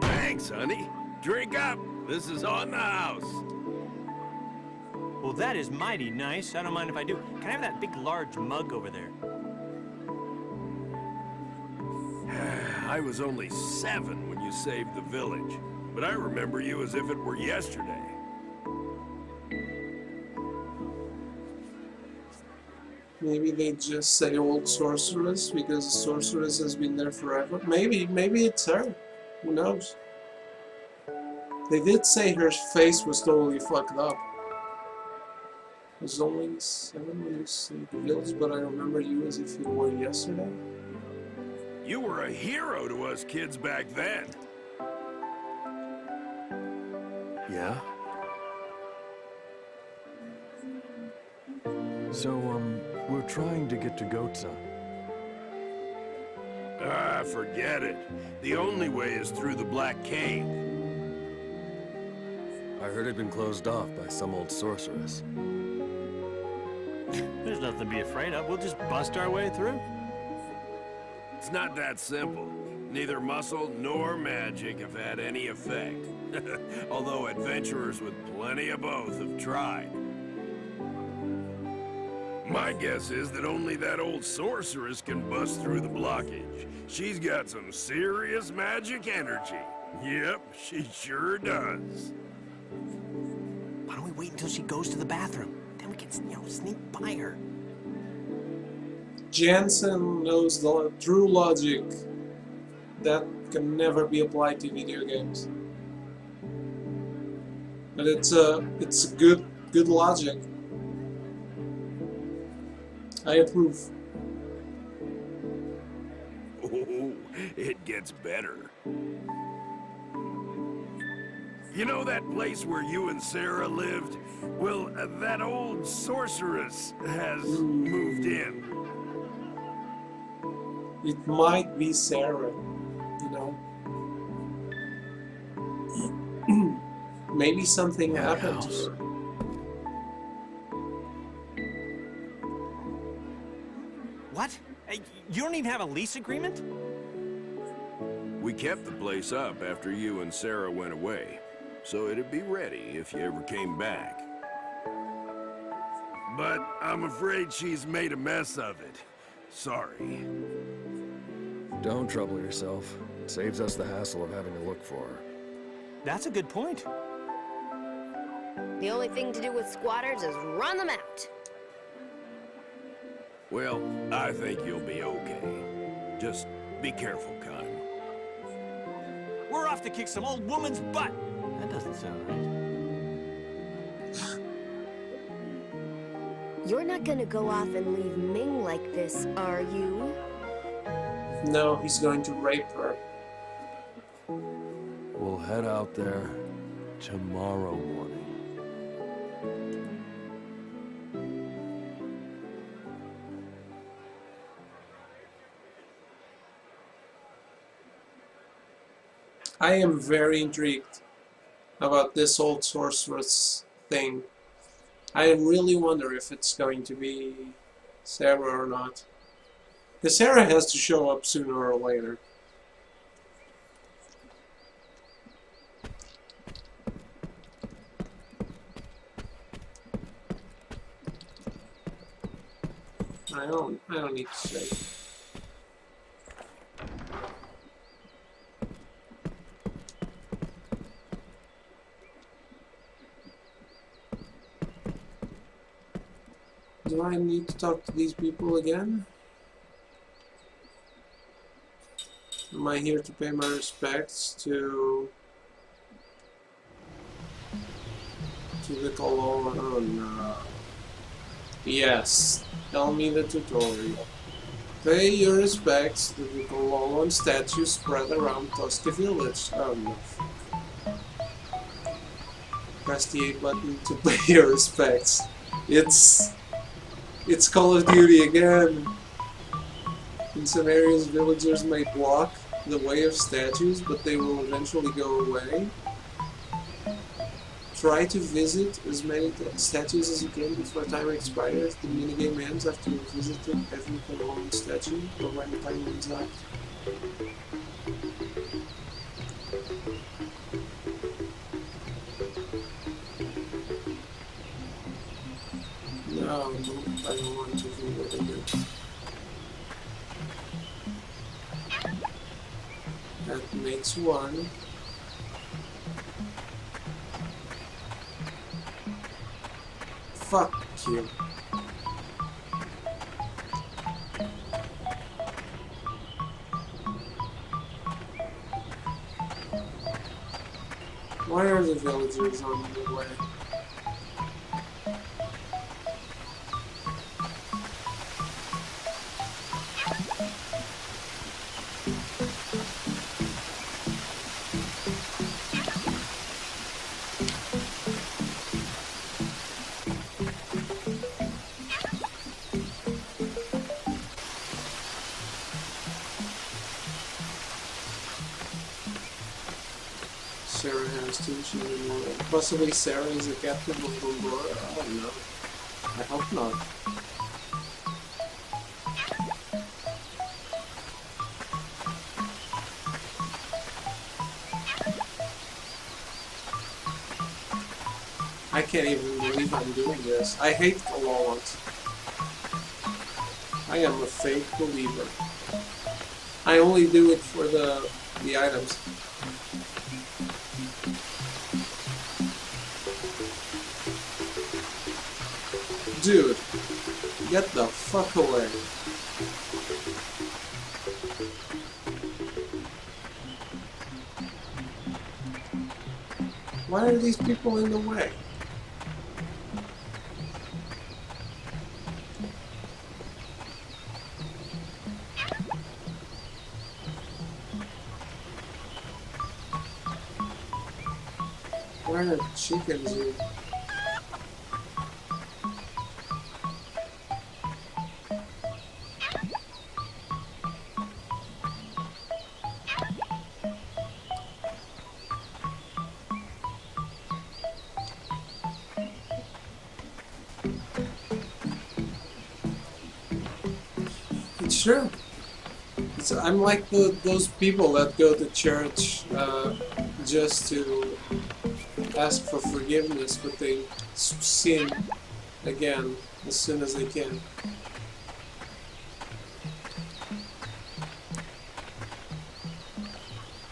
Thanks, honey. Drink up. This is on the house. Well, that is mighty nice. I don't mind if I do. Can I have that big, large mug over there? I was only 7 when you saved the village. but I remember you as if it were yesterday. Maybe they just say old sorceress because the sorceress has been there forever. Maybe it's her. Who knows? They did say her face was totally fucked up. There's only 7 when you say the village, but I remember you as if you were yesterday. You were a hero to us kids back then. Yeah? So, we're trying to get to Goatsa. Ah, forget it. The only way is through the Black Cave. I heard it'd been closed off by some old sorceress. There's nothing to be afraid of. We'll just bust our way through. It's not that simple. Neither muscle nor magic have had any effect. Although adventurers with plenty of both have tried. My guess is that only that old sorceress can bust through the blockage. She's got some serious magic energy. Yep, she sure does. Why don't we wait until she goes to the bathroom? Then we can, sneak by her. Jansen knows the true logic that can never be applied to video games. But it's a good logic. I approve. Oh, it gets better. You know that place where you and Sarah lived? Well, that old sorceress has moved in. It might be Sarah, you know. Maybe something happened to her. What? You don't even have a lease agreement? We kept the place up after you and Sarah went away, so it'd be ready if you ever came back. But I'm afraid she's made a mess of it. Sorry. Don't trouble yourself. It saves us the hassle of having to look for her. That's a good point. The only thing to do with squatters is run them out. Well, I think you'll be okay. Just be careful, Kyle. We're off to kick some old woman's butt. That doesn't sound right. You're not gonna go off and leave Ming like this, are you? No, he's going to rape her. We'll head out there tomorrow morning. I am very intrigued about this old sorceress thing. I really wonder if it's going to be Sarah or not. Because Sarah has to show up sooner or later. I don't need to say. Do I need to talk to these people again? Am I here to pay my respects to the Cologne? Oh no. Yes. Tell me the tutorial. Pay your respects to the Cologne statue spread around Tosca Village. Oh no. Press the A button to pay your respects. It's Call of Duty again. In some areas, villagers may block the way of statues, but they will eventually go away. Try to visit as many statues as you can before time expires. The minigame ends after you visited every Cologne statue, or when time runs out. No, I don't want to do it again. That makes one. Fuck you. Why are the villagers on the way? Sarah has two children. Possibly Sarah is a captain of Gongora? I don't know. I hope not. I can't even believe I'm doing this. I hate Kalawans. I am a fake believer. I only do it for the items. Dude, get the fuck away. Why are these people in the way? Why are chickens here? It's true. I'm like those people that go to church just to ask for forgiveness, but they sin again as soon as they can.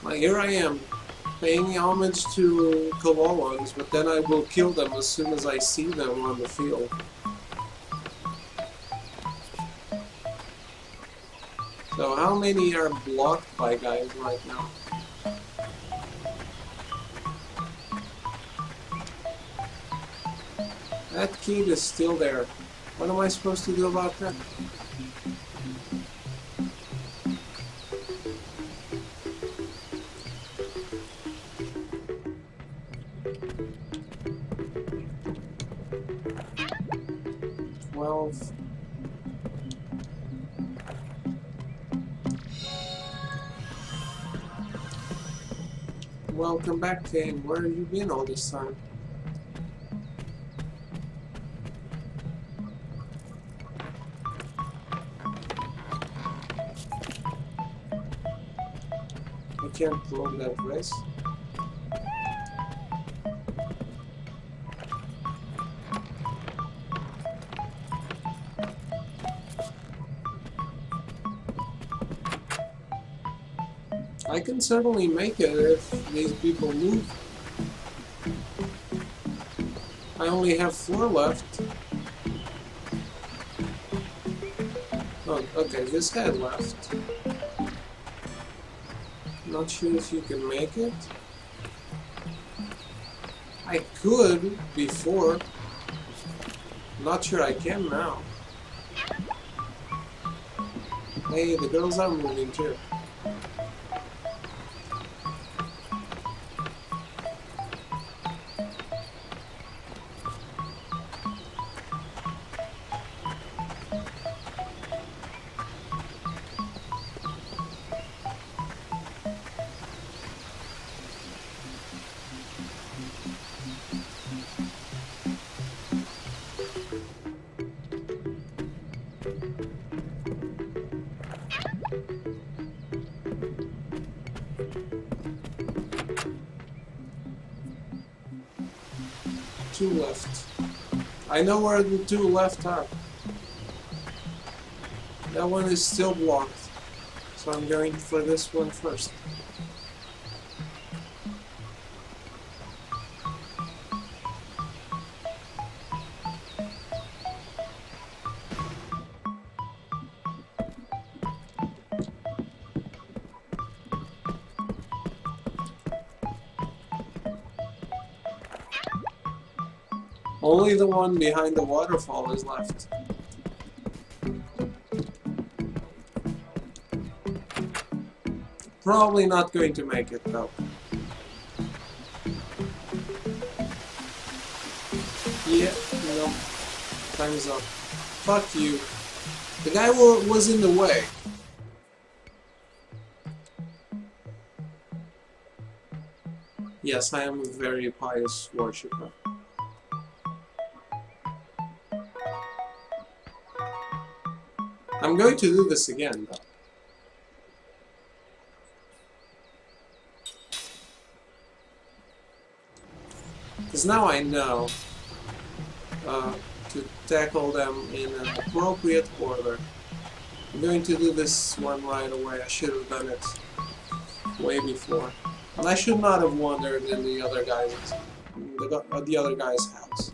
Like, here I am, paying homage to Kalawans, but then I will kill them as soon as I see them on the field. So how many are blocked by guys right now? That kid is still there. What am I supposed to do about that? Welcome back, game. Where have you been all this time? I can't prolong that race. I can certainly make it if these people move. I only have 4 left. Oh, okay, this guy left. Not sure if you can make it. I could before. Not sure I can now. Hey, the girls are moving too. Two left. I know where the 2 left are. That one is still blocked, so I'm going for this one first. Only the one behind the waterfall is left. Probably not going to make it though. Yeah, no. Time's up. Fuck you. The guy was in the way. Yes, I am a very pious worshipper. I'm going to do this again, though. Because now I know to tackle them in an appropriate order. I'm going to do this one right away. I should have done it way before. And I should not have wandered in the other guy's house.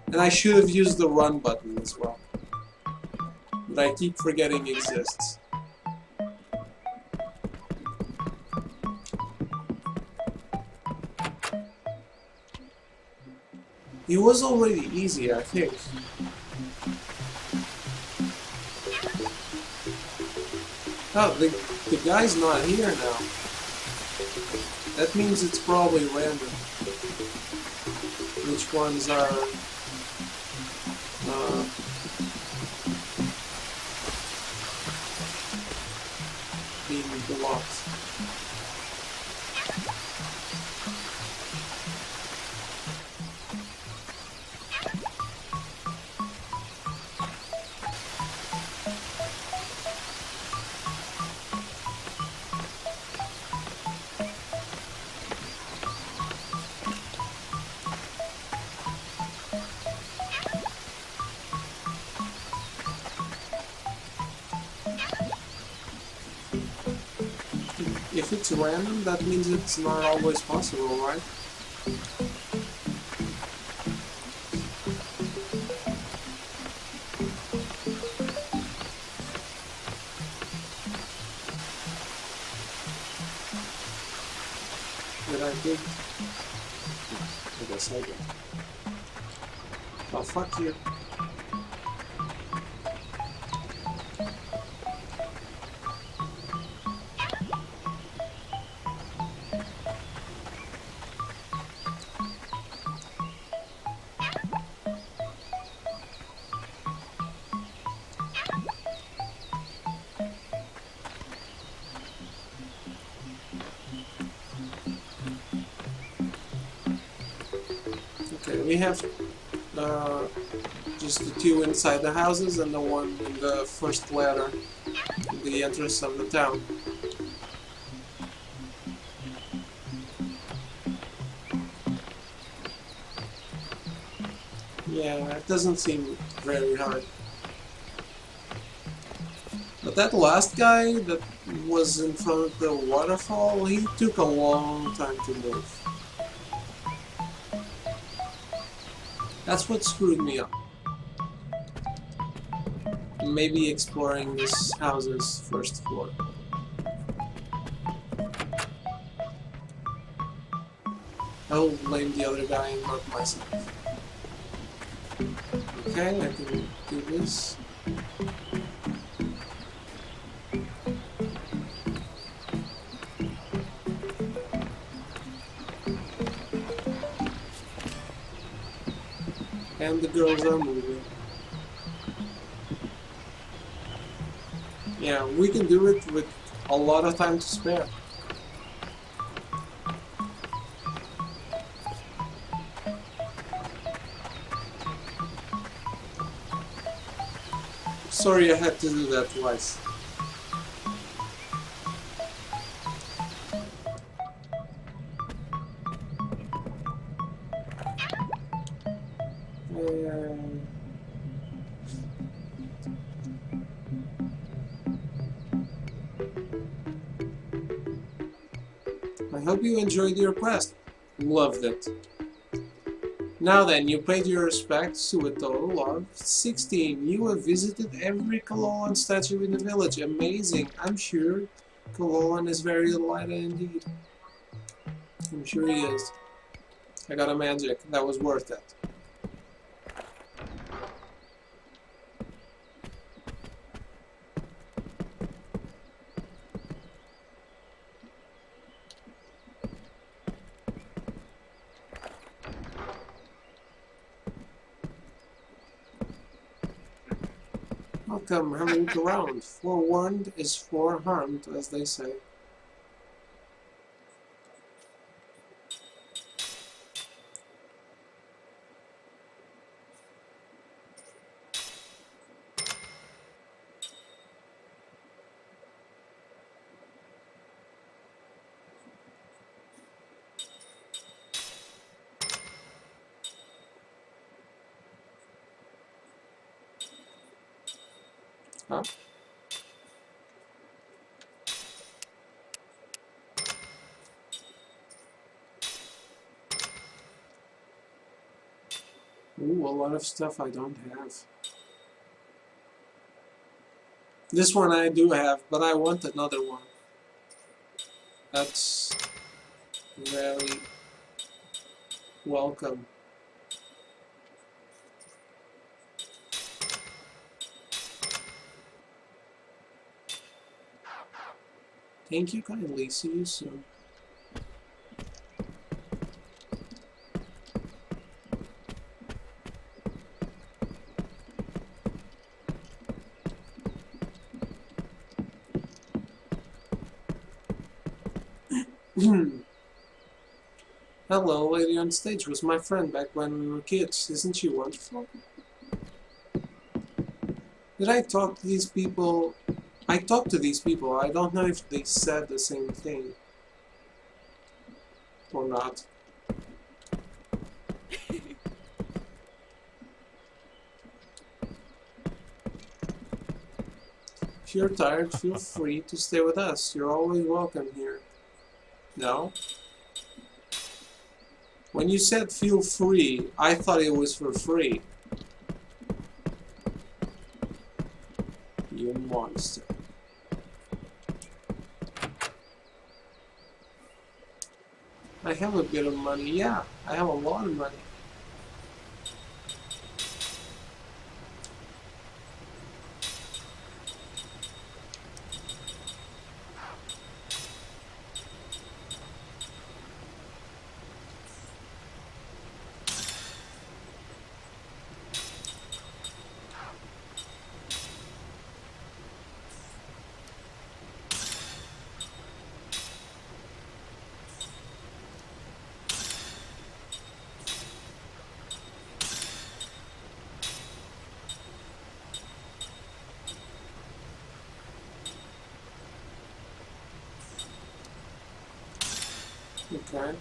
And I should have used the run button as well. That I keep forgetting exists. It was already easy, I think. Oh, the guy's not here now. That means it's probably random. Which ones are... being blocked. If it's random, that means it's not always possible, right? Did I do? I guess I did. Oh, fuck you. Okay, we have just the two inside the houses and the one in the first ladder, the entrance of the town. Yeah, it doesn't seem very hard. But that last guy that was in front of the waterfall, he took a long time to move. That's what screwed me up. Maybe exploring this house's first floor. I will blame the other guy and not myself. Okay, I can do this. And the girls are moving. Yeah, we can do it with a lot of time to spare. Sorry I had to do that twice. I hope you enjoyed your quest. Loved it. Now then, you paid your respects to a total of 16. You have visited every Kalolan statue in the village. Amazing. I'm sure Kalolan is very delighted indeed. I'm sure he is. I got a magic. That was worth it. Welcome, have a look around. Forewarned is foreharmed, as they say. Huh? Ooh, a lot of stuff I don't have. This one I do have, but I want another one. That's very welcome. Thank you kindly. See you soon. Hello, lady on stage was my friend back when we were kids. Isn't she wonderful? Did I talk to these people? I talked to these people. I don't know if they said the same thing or not. If you're tired, feel free to stay with us. You're always welcome here. No? When you said feel free, I thought it was for free. You monster. I have a bit of money. Yeah, I have a lot of money. Okay.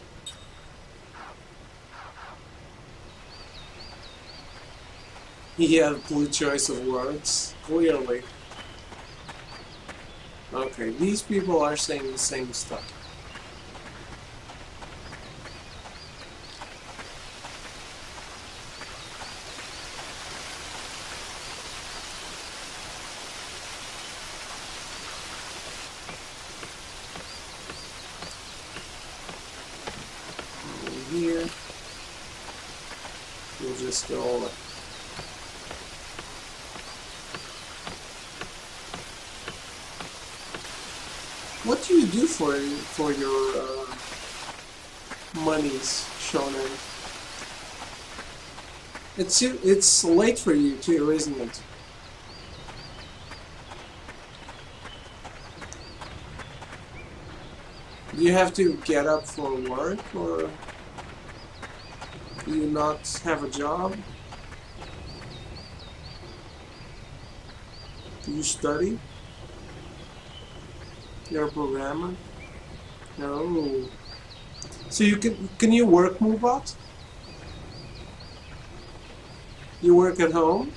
He had a poor choice of words, clearly. Okay, these people are saying the same stuff. Here, we'll just go over. What do you do for your monies, Shonen? It's late for you too, isn't it? Do you have to get up for work, or do you not have a job? Do you study? You're a programmer? No. So you can you work, Moobot? You work at home?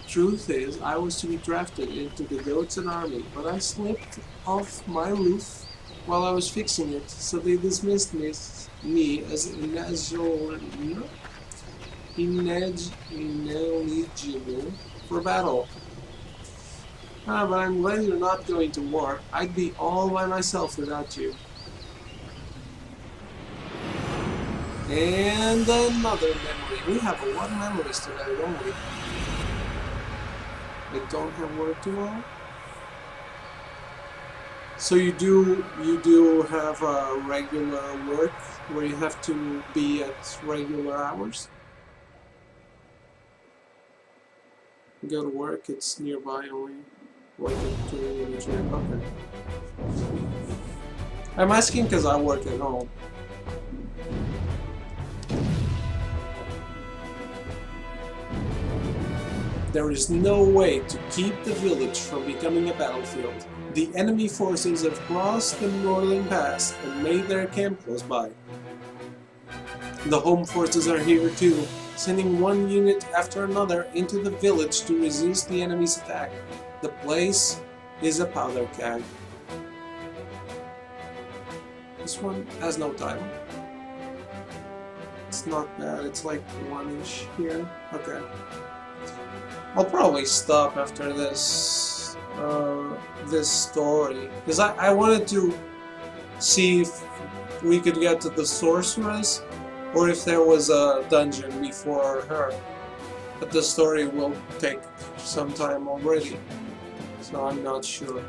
Truth is, I was to be drafted into the Goatsen army, but I slipped off my roof while I was fixing it, so they dismissed me as ineligible for battle. Ah, but I'm glad you're not going to war. I'd be all by myself without you. And another memory. We have a lot of memories today, don't we? I don't have work tomorrow. So you do have a regular work where you have to be at regular hours? Go to work, it's nearby only. Work at 2 minutes. Okay. I'm asking because I work at home. There is no way to keep the village from becoming a battlefield. The enemy forces have crossed the northern pass and made their camp close by. The home forces are here too, sending one unit after another into the village to resist the enemy's attack. The place is a powder keg. This one has no title. It's not bad, it's like 1-ish here. Okay. I'll probably stop after this this story, because I wanted to see if we could get to the sorceress or if there was a dungeon before her, but the story will take some time already, so I'm not sure.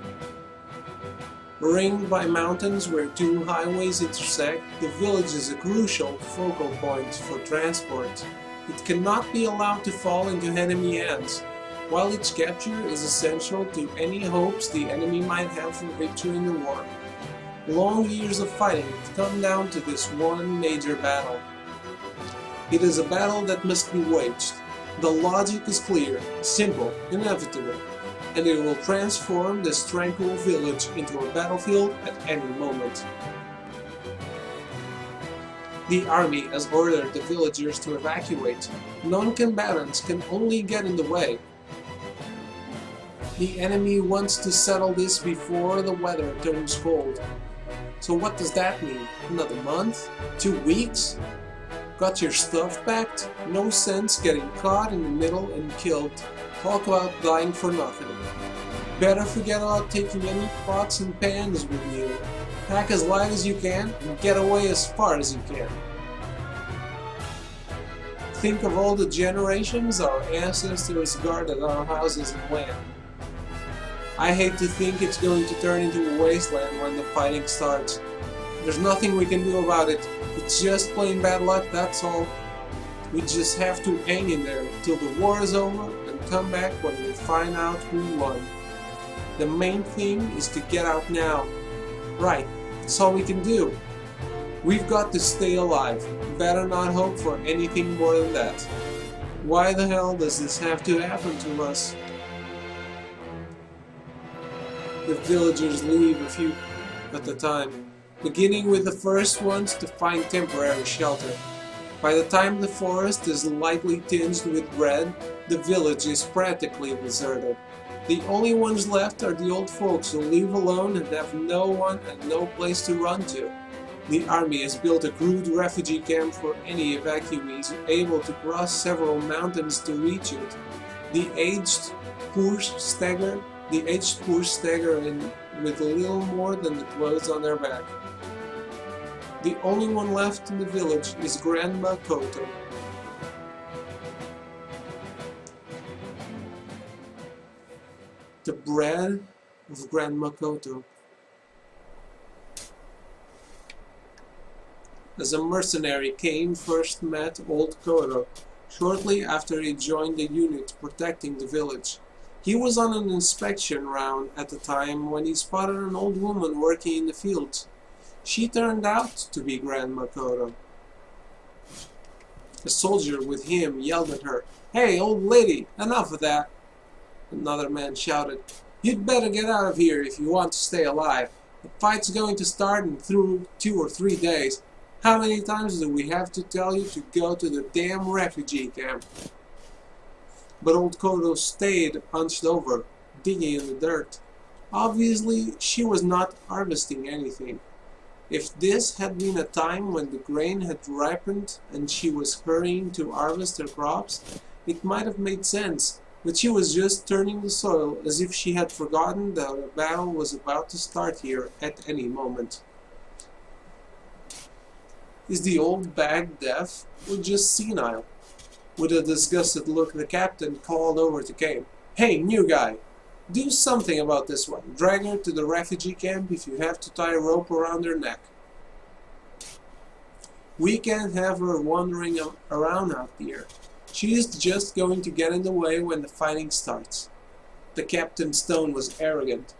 Ringed by mountains where 2 highways intersect, the village is a crucial focal point for transport. It cannot be allowed to fall into enemy hands, while its capture is essential to any hopes the enemy might have for victory in the war. Long years of fighting have come down to this one major battle. It is a battle that must be waged. The logic is clear, simple, inevitable, and it will transform this tranquil village into a battlefield at any moment. The army has ordered the villagers to evacuate. Non-combatants can only get in the way. The enemy wants to settle this before the weather turns cold. So what does that mean? Another month? 2 weeks? Got your stuff packed? No sense getting caught in the middle and killed. Talk about dying for nothing. Better forget about taking any pots and pans with you. Pack as light as you can and get away as far as you can. Think of all the generations our ancestors guarded our houses and land. I hate to think it's going to turn into a wasteland when the fighting starts. There's nothing we can do about it. It's just plain bad luck, that's all. We just have to hang in there till the war is over and come back when we find out who won. The main thing is to get out now. Right, that's all we can do. We've got to stay alive. Better not hope for anything more than that. Why the hell does this have to happen to us? The villagers leave a few at a time, beginning with the first ones to find temporary shelter. By the time the forest is lightly tinged with red, the village is practically deserted. The only ones left are the old folks who live alone and have no one and no place to run to. The army has built a crude refugee camp for any evacuees able to cross several mountains to reach it. The aged poor stagger in with little more than the clothes on their back. The only one left in the village is Grandma Koto. The bread of Grandma Koto. As a mercenary, Kane first met old Koto shortly after he joined the unit protecting the village. He was on an inspection round at the time when he spotted an old woman working in the fields. She turned out to be Grandma Koto. A soldier with him yelled at her, "Hey, old lady, enough of that!" Another man shouted, "You'd better get out of here if you want to stay alive. The fight's going to start in 2 or 3 days. How many times do we have to tell you to go to the damn refugee camp?" But old Koto stayed hunched over, digging in the dirt. Obviously, she was not harvesting anything. If this had been a time when the grain had ripened and she was hurrying to harvest her crops, it might have made sense, but she was just turning the soil as if she had forgotten that a battle was about to start here at any moment. Is the old bag deaf or just senile? With a disgusted look, the captain called over to Kane. "Hey, new guy, do something about this one. Drag her to the refugee camp if you have to tie a rope around her neck. We can't have her wandering around out here. She is just going to get in the way when the fighting starts. The captain's tone was arrogant.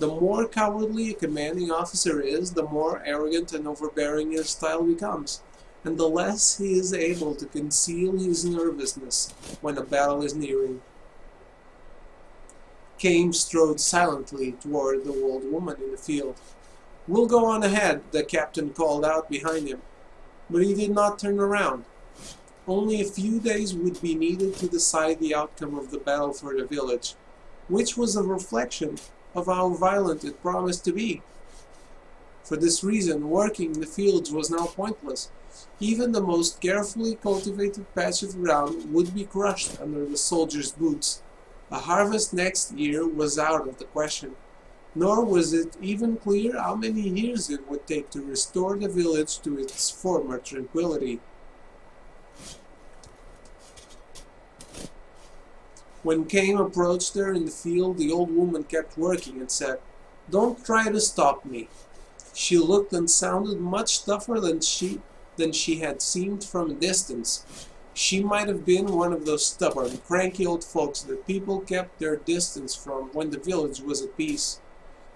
The more cowardly a commanding officer is, the more arrogant and overbearing his style becomes, and the less he is able to conceal his nervousness when a battle is nearing. Kame strode silently toward the old woman in the field. "We'll go on ahead," the captain called out behind him, but he did not turn around. Only a few days would be needed to decide the outcome of the battle for the village, which was a reflection of how violent it promised to be. For this reason, working in the fields was now pointless. Even the most carefully cultivated patch of ground would be crushed under the soldiers' boots. A harvest next year was out of the question, nor was it even clear how many years it would take to restore the village to its former tranquility. When Kame approached her in the field, the old woman kept working and said, "Don't try to stop me." She looked and sounded much tougher than she had seemed from a distance. She might have been one of those stubborn, cranky old folks that people kept their distance from when the village was at peace.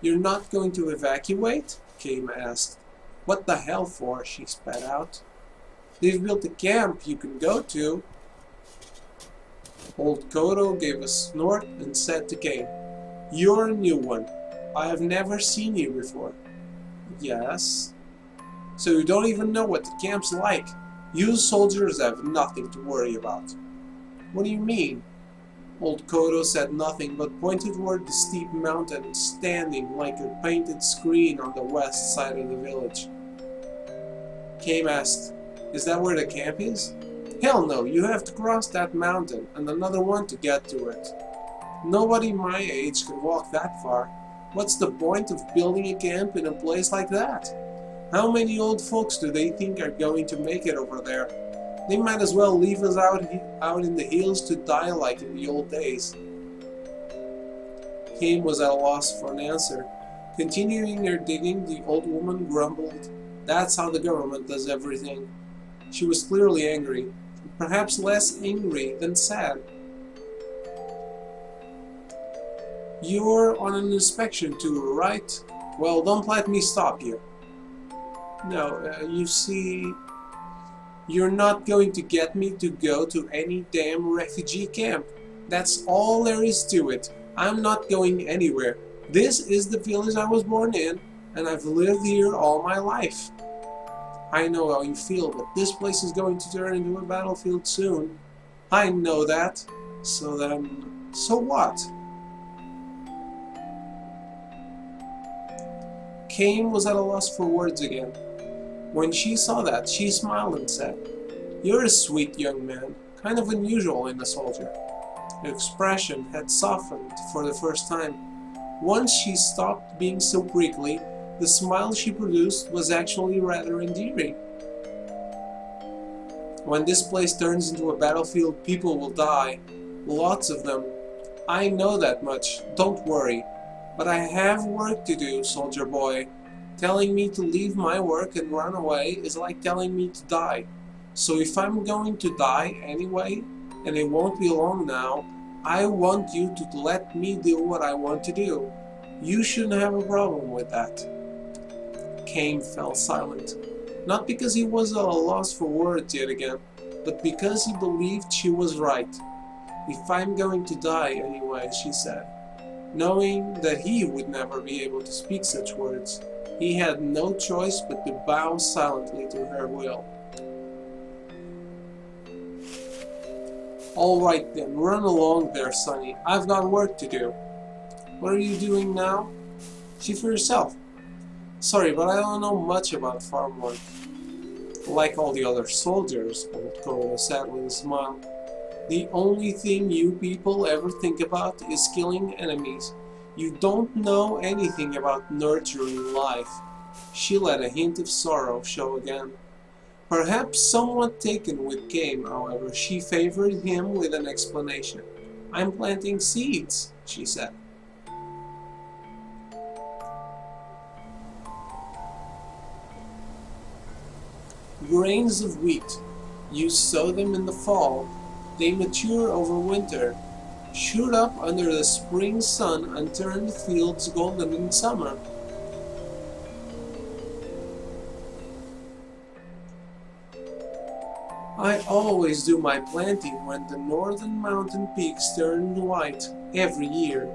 "You're not going to evacuate?" Kame asked. "What the hell for?" she spat out. "They've built a camp you can go to." Old Kodo gave a snort and said to Kame, "You're a new one. I have never seen you before." "Yes." "So you don't even know what the camp's like. You soldiers have nothing to worry about." "What do you mean?" Old Kodo said nothing but pointed toward the steep mountain standing like a painted screen on the west side of the village. Kame asked, "Is that where the camp is?" "Hell no, you have to cross that mountain and another one to get to it. Nobody my age can walk that far. What's the point of building a camp in a place like that? How many old folks do they think are going to make it over there? They might as well leave us out in the hills to die like in the old days." Kame was at a loss for an answer. Continuing her digging, the old woman grumbled, "That's how the government does everything." She was clearly angry, perhaps less angry than sad. "You're on an inspection tour, right? Well, don't let me stop you." "No, you see, you're not going to get me to go to any damn refugee camp. That's all there is to it. I'm not going anywhere. This is the village I was born in, and I've lived here all my life. I know how you feel, but this place is going to turn into a battlefield soon. I know that. So what?" Kame was at a loss for words again. When she saw that, she smiled and said, "You're a sweet young man, kind of unusual in a soldier." Her expression had softened for the first time. Once she stopped being so prickly, the smile she produced was actually rather endearing. "When this place turns into a battlefield, people will die. Lots of them. I know that much, don't worry. But I have work to do, soldier boy. Telling me to leave my work and run away is like telling me to die. So if I'm going to die anyway, and it won't be long now, I want you to let me do what I want to do. You shouldn't have a problem with that." Kame fell silent, not because he was at a loss for words yet again, but because he believed she was right. "If I'm going to die anyway," she said. Knowing that he would never be able to speak such words, he had no choice but to bow silently to her will. "All right then, run along there, Sonny. I've got work to do." "What are you doing now?" "See for yourself." "Sorry, but I don't know much about farm work." "Like all the other soldiers," old Koda said with a smile. "The only thing you people ever think about is killing enemies. You don't know anything about nurturing life." She let a hint of sorrow show again. Perhaps somewhat taken with Kame, however, she favored him with an explanation. "I'm planting seeds," she said. Grains of wheat. You sow them in the fall. They mature over winter, shoot up under the spring sun, and turn the fields golden in summer. I always do my planting when the northern mountain peaks turn white every year,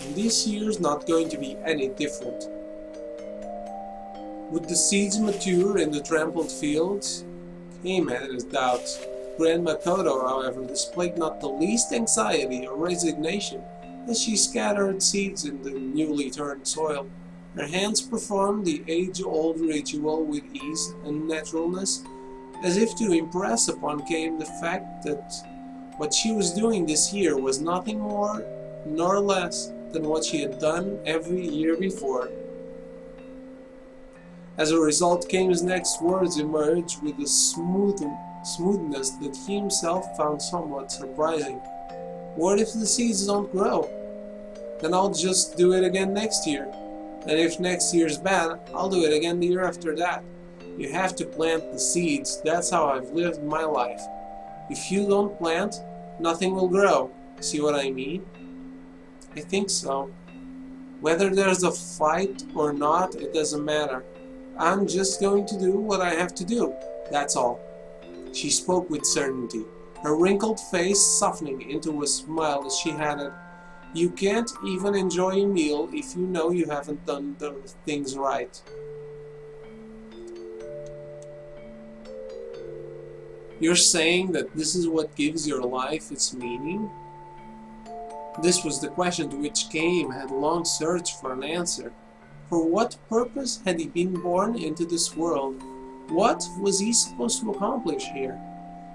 and this year's not going to be any different. Would the seeds mature in the trampled fields? Cain had his doubts. Grandma Koto, however, displayed not the least anxiety or resignation as she scattered seeds in the newly turned soil. Her hands performed the age-old ritual with ease and naturalness, as if to impress upon Cain the fact that what she was doing this year was nothing more nor less than what she had done every year before. As a result, Cain's next words emerged with a smoothness that he himself found somewhat surprising. What if the seeds don't grow? Then I'll just do it again next year. And if next year's bad, I'll do it again the year after that. You have to plant the seeds. That's how I've lived my life. If you don't plant, nothing will grow. See what I mean? I think so. Whether there's a fight or not, it doesn't matter. I'm just going to do what I have to do. That's all. She spoke with certainty, her wrinkled face softening into a smile as she added, "You can't even enjoy a meal if you know you haven't done the things right." You're saying that this is what gives your life its meaning? This was the question to which Cain had long searched for an answer. For what purpose had he been born into this world? What was he supposed to accomplish here?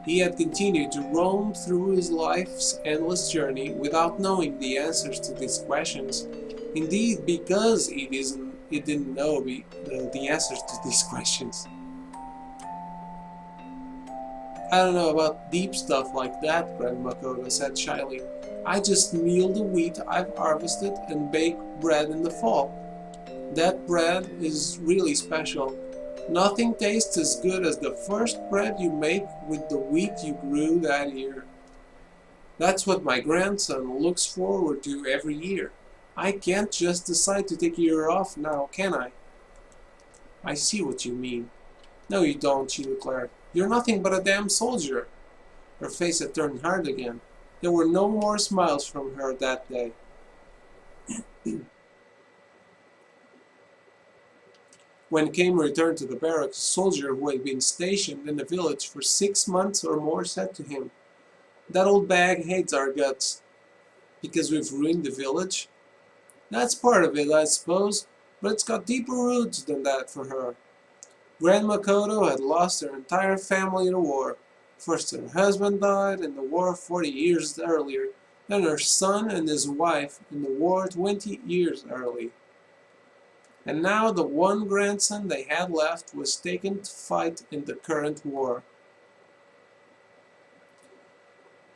He had continued to roam through his life's endless journey without knowing the answers to these questions. Indeed, because he didn't know the answers to these questions. "I don't know about deep stuff like that," Grandma Koto said shyly. "I just meal the wheat I've harvested and bake bread in the fall. That bread is really special. Nothing tastes as good as the first bread you make with the wheat you grew that year. That's what my grandson looks forward to every year. I can't just decide to take a year off now, can I?" "I see what you mean." "No, you don't," she declared. "You're nothing but a damn soldier." Her face had turned hard again. There were no more smiles from her that day. When Cain returned to the barracks, a soldier who had been stationed in the village for 6 months or more said to him, "That old bag hates our guts. Because we've ruined the village? That's part of it, I suppose, but it's got deeper roots than that for her. Grandma Koto had lost her entire family in the war. First her husband died in the war 40 years earlier, then her son and his wife in the war 20 years early. And now the one grandson they had left was taken to fight in the current war."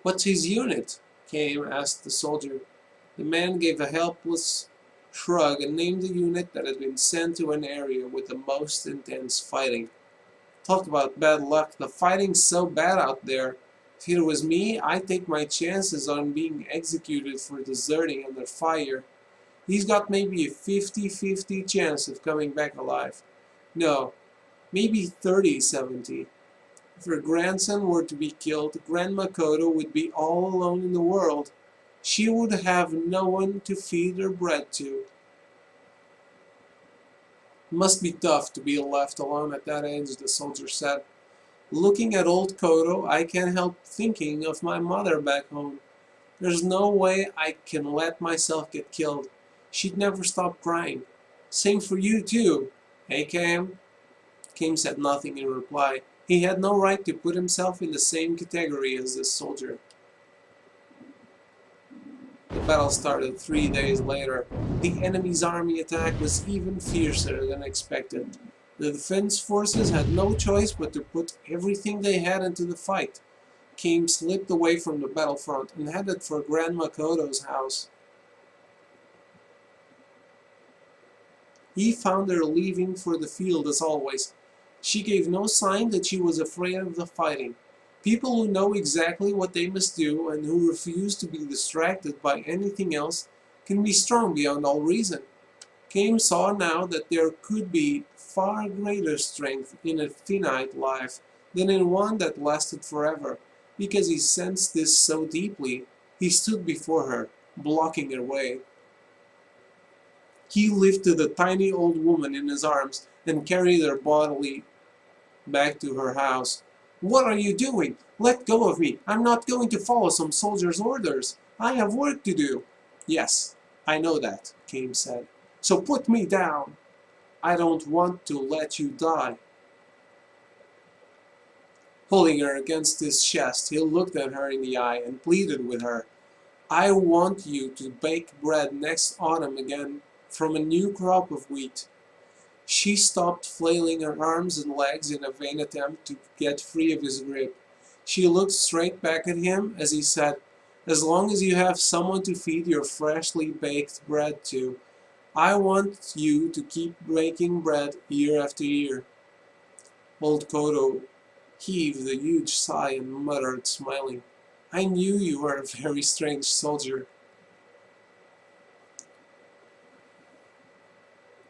"What's his unit?" Cain asked the soldier. The man gave a helpless shrug and named the unit that had been sent to an area with the most intense fighting. "Talk about bad luck. The fighting's so bad out there. If it was me, I'd take my chances on being executed for deserting under fire. He's got maybe a 50-50 chance of coming back alive. No, maybe 30-70. If her grandson were to be killed, Grandma Koto would be all alone in the world. She would have no one to feed her bread to. It must be tough to be left alone at that age," the soldier said. "Looking at old Koto, I can't help thinking of my mother back home. There's no way I can let myself get killed. She'd never stop crying. Same for you too, hey Cam?" Cam said nothing in reply. He had no right to put himself in the same category as this soldier. The battle started 3 days later. The enemy's army attack was even fiercer than expected. The defense forces had no choice but to put everything they had into the fight. Cam slipped away from the battlefront and headed for Grandma Koto's house. He found her leaving for the field as always. She gave no sign that she was afraid of the fighting. People who know exactly what they must do and who refuse to be distracted by anything else can be strong beyond all reason. Cain saw now that there could be far greater strength in a finite life than in one that lasted forever. Because he sensed this so deeply, he stood before her, blocking her way. He lifted the tiny old woman in his arms and carried her bodily back to her house. "What are you doing? Let go of me. I'm not going to follow some soldier's orders. I have work to do." "Yes, I know that," Cain said. "So put me down. I don't want to let you die." Pulling her against his chest, he looked at her in the eye and pleaded with her. "I want you to bake bread next autumn again from a new crop of wheat." She stopped flailing her arms and legs in a vain attempt to get free of his grip. She looked straight back at him as he said, "As long as you have someone to feed your freshly baked bread to, I want you to keep baking bread year after year." Old Kodo heaved a huge sigh and muttered, smiling, "I knew you were a very strange soldier."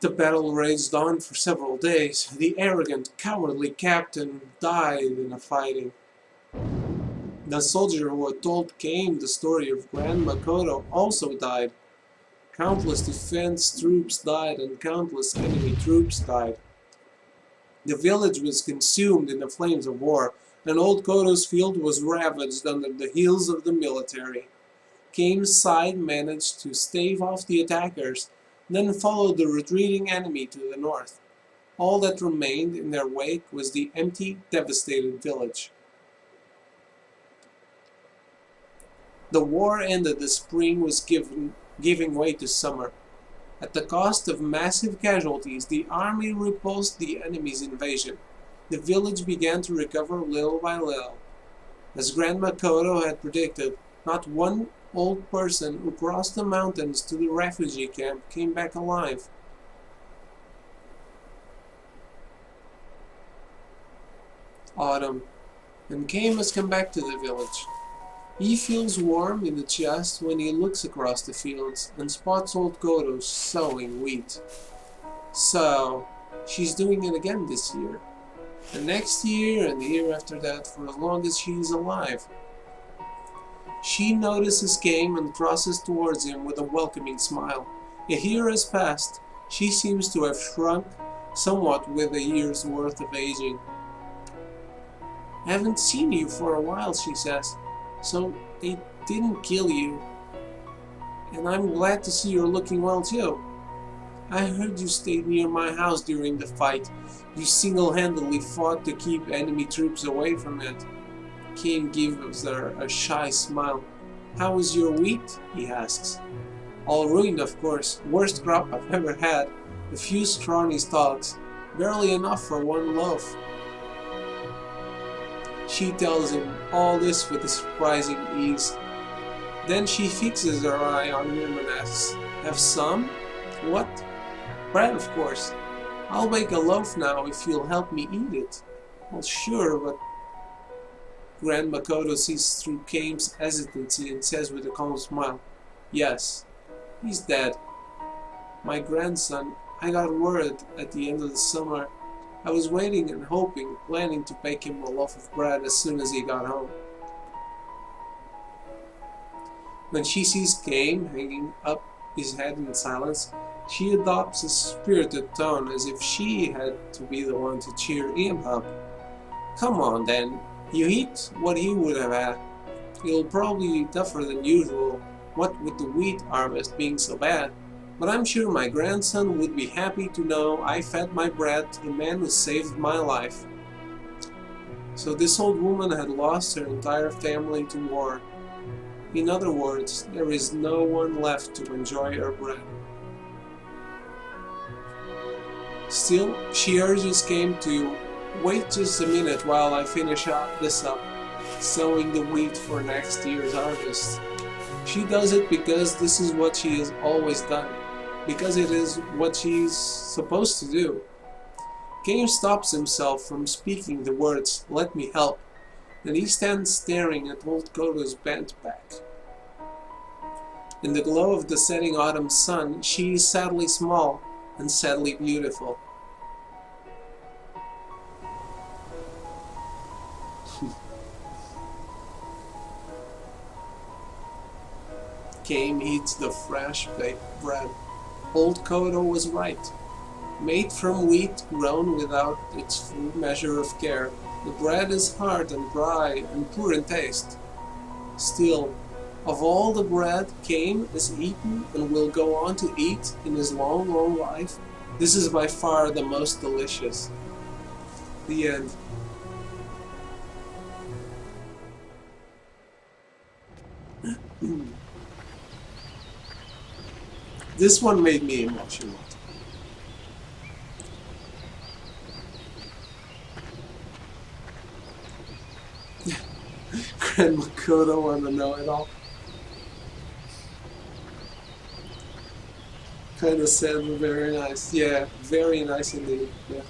The battle raged on for several days. The arrogant, cowardly captain died in the fighting. The soldier who had told Cain the story of Grand Makoto also died. Countless defense troops died and countless enemy troops died. The village was consumed in the flames of war, and Old Koto's field was ravaged under the heels of the military. Cain's side managed to stave off the attackers, then followed the retreating enemy to the north. All that remained in their wake was the empty, devastated village. The war ended as spring was giving way to summer. At the cost of massive casualties, the army repulsed the enemy's invasion. The village began to recover little by little. As Grand Makoto had predicted, not one old person who crossed the mountains to the refugee camp came back alive. Autumn, and Cain must come back to the village. He feels warm in the chest when he looks across the fields and spots Old Kodo sowing wheat. So, she's doing it again this year, and next year and the year after that for as long as she is alive. She notices Cain and crosses towards him with a welcoming smile. A year has passed. She seems to have shrunk somewhat with a year's worth of aging. "I haven't seen you for a while," she says. "So they didn't kill you. And I'm glad to see you're looking well too. I heard you stayed near my house during the fight. You single-handedly fought to keep enemy troops away from it." Cain gives her a shy smile. "How is your wheat?" he asks. "All ruined, of course. Worst crop I've ever had. A few scrawny stalks. Barely enough for one loaf." She tells him all this with a surprising ease. Then she fixes her eye on him and asks, "Have some?" "What?" "Bread, of course. I'll bake a loaf now if you'll help me eat it." "Well, sure, but..." Grand Makoto sees through Cain's hesitancy and says with a calm smile, "Yes, he's dead. My grandson, I got word at the end of the summer. I was waiting and hoping, planning to bake him a loaf of bread as soon as he got home." When she sees Cain hanging up his head in silence, she adopts a spirited tone as if she had to be the one to cheer him up. "Come on then. You eat what he would have had. It'll probably be tougher than usual, what with the wheat harvest being so bad. But I'm sure my grandson would be happy to know I fed my bread to the man who saved my life." So this old woman had lost her entire family to war. In other words, there is no one left to enjoy her bread. Still, she urges Cain to wait just a minute while I finish this up, sowing the wheat for next year's harvest. She does it because this is what she has always done, because it is what she's supposed to do. Cain stops himself from speaking the words, "Let me help." and he stands staring at old Koto's bent back. In the glow of the setting autumn sun, she is sadly small and sadly beautiful. Game eats the fresh baked bread. Old Koto was right. Made from wheat grown without its full measure of care, the bread is hard and dry and poor in taste. Still, of all the bread Cain has eaten and will go on to eat in his long, long life, this is by far the most delicious. The end. This one made me emotional. Grandma Koto wanna know it all. Kinda sad but very nice. Yeah, very nice indeed. Yeah.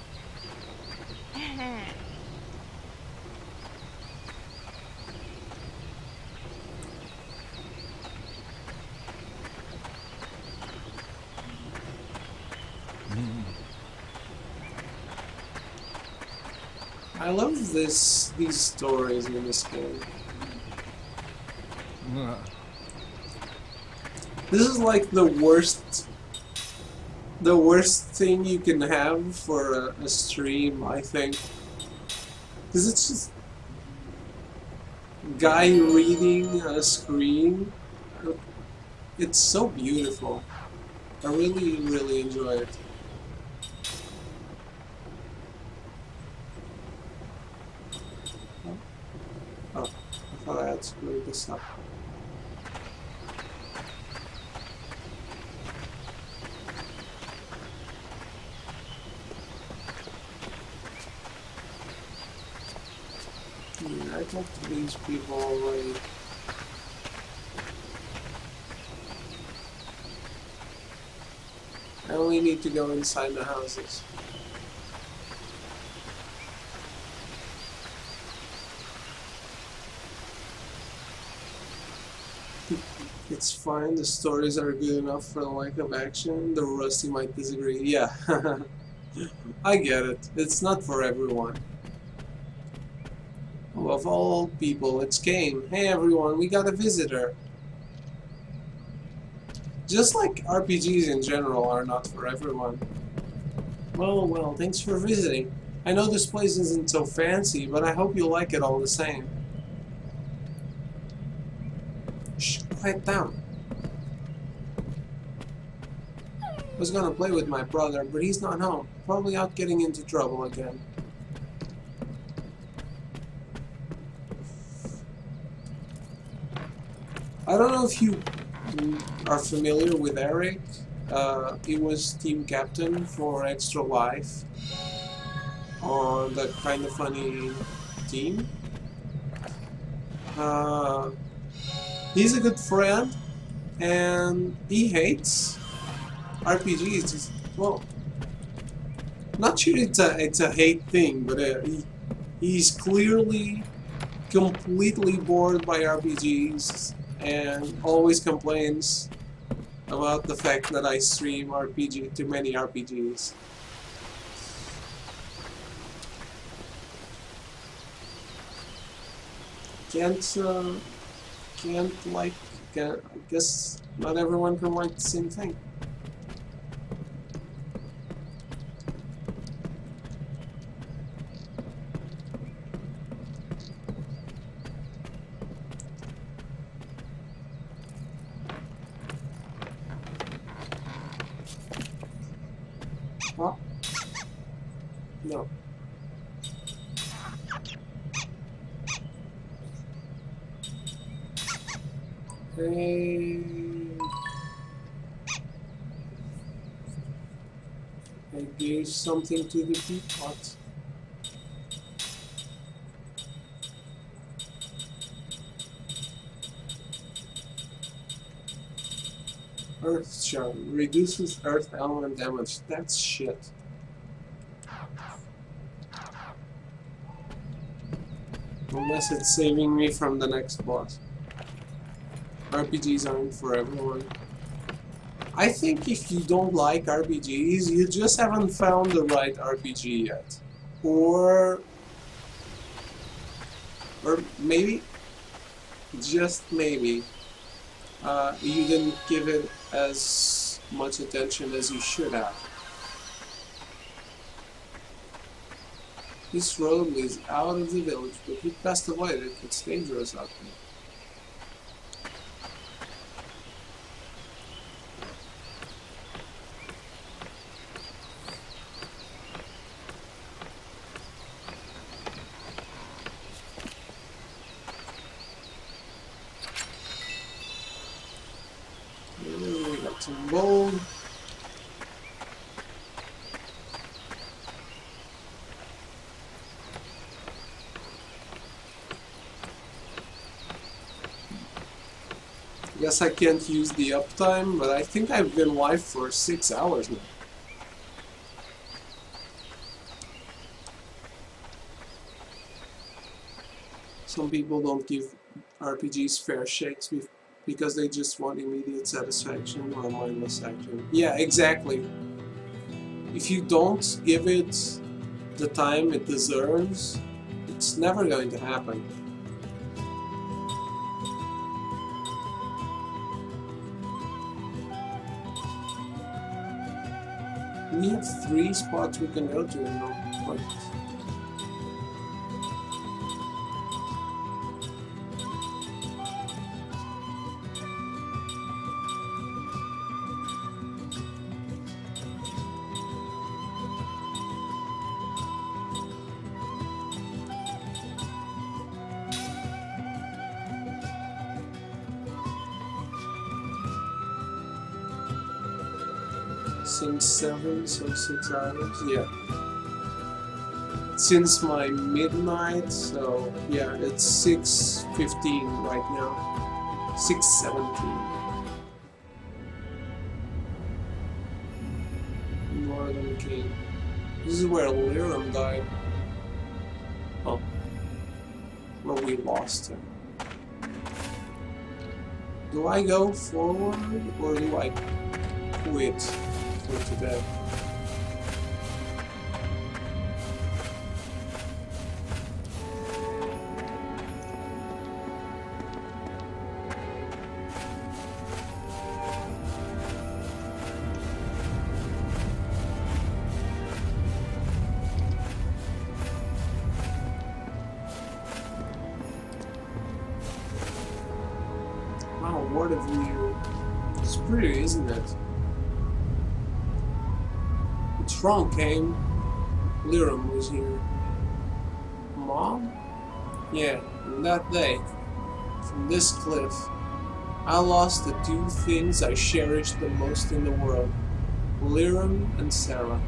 I love these stories in this game. This is like the worst thing you can have for a stream, I think. Because it's just guy reading a screen. It's so beautiful. I really, really enjoy it. Oh, I thought I had screwed this up. Yeah, I talked to these people already. I only need to go inside the houses. It's fine, the stories are good enough for the lack of action. The Rusty might disagree. Yeah, I get it. It's not for everyone. Oh, of all people, it's Cain. Hey everyone, we got a visitor. Just like RPGs in general are not for everyone. Well, thanks for visiting. I know this place isn't so fancy, but I hope you like it all the same. Shh, quiet down. I was gonna play with my brother, but he's not home. Probably out getting into trouble again. I don't know if you are familiar with Eric. He was team captain for Extra Life on the Kinda Funny team. He's a good friend, and he hates RPGs. Well, not sure it's a hate thing, but he's clearly completely bored by RPGs and always complains about the fact that I stream too many RPGs. I guess not everyone can like the same thing. Huh? No. Hey. I gave something to the teapot. Earth Shard reduces earth element damage. That's shit. Unless it's saving me from the next boss. RPGs aren't for everyone. I think if you don't like RPGs, you just haven't found the right RPG yet. Or maybe, just maybe, you didn't give it as much attention as you should have. This road leads out of the village, but we best avoid it. It's dangerous out there. We got some gold. Guess I can't use the uptime, but I think I've been live for 6 hours now. Some people don't give RPGs fair shakes because they just want immediate satisfaction or mindless action. Yeah, exactly. If you don't give it the time it deserves, it's never going to happen. We have 3 spots we can go to now. But since 7, so 6 hours, yeah. Since my midnight, so yeah, it's 6:15 right now. 6:17. Northern King. This is where Lirum died. Oh. Well, we lost him. Do I go forward or do I quit for today? Wow, what a view. It's pretty, isn't it? The trunk came. Lirum was here. Mom? Yeah, and that day, from this cliff, I lost the 2 things I cherished the most in the world. Lirum and Sarah.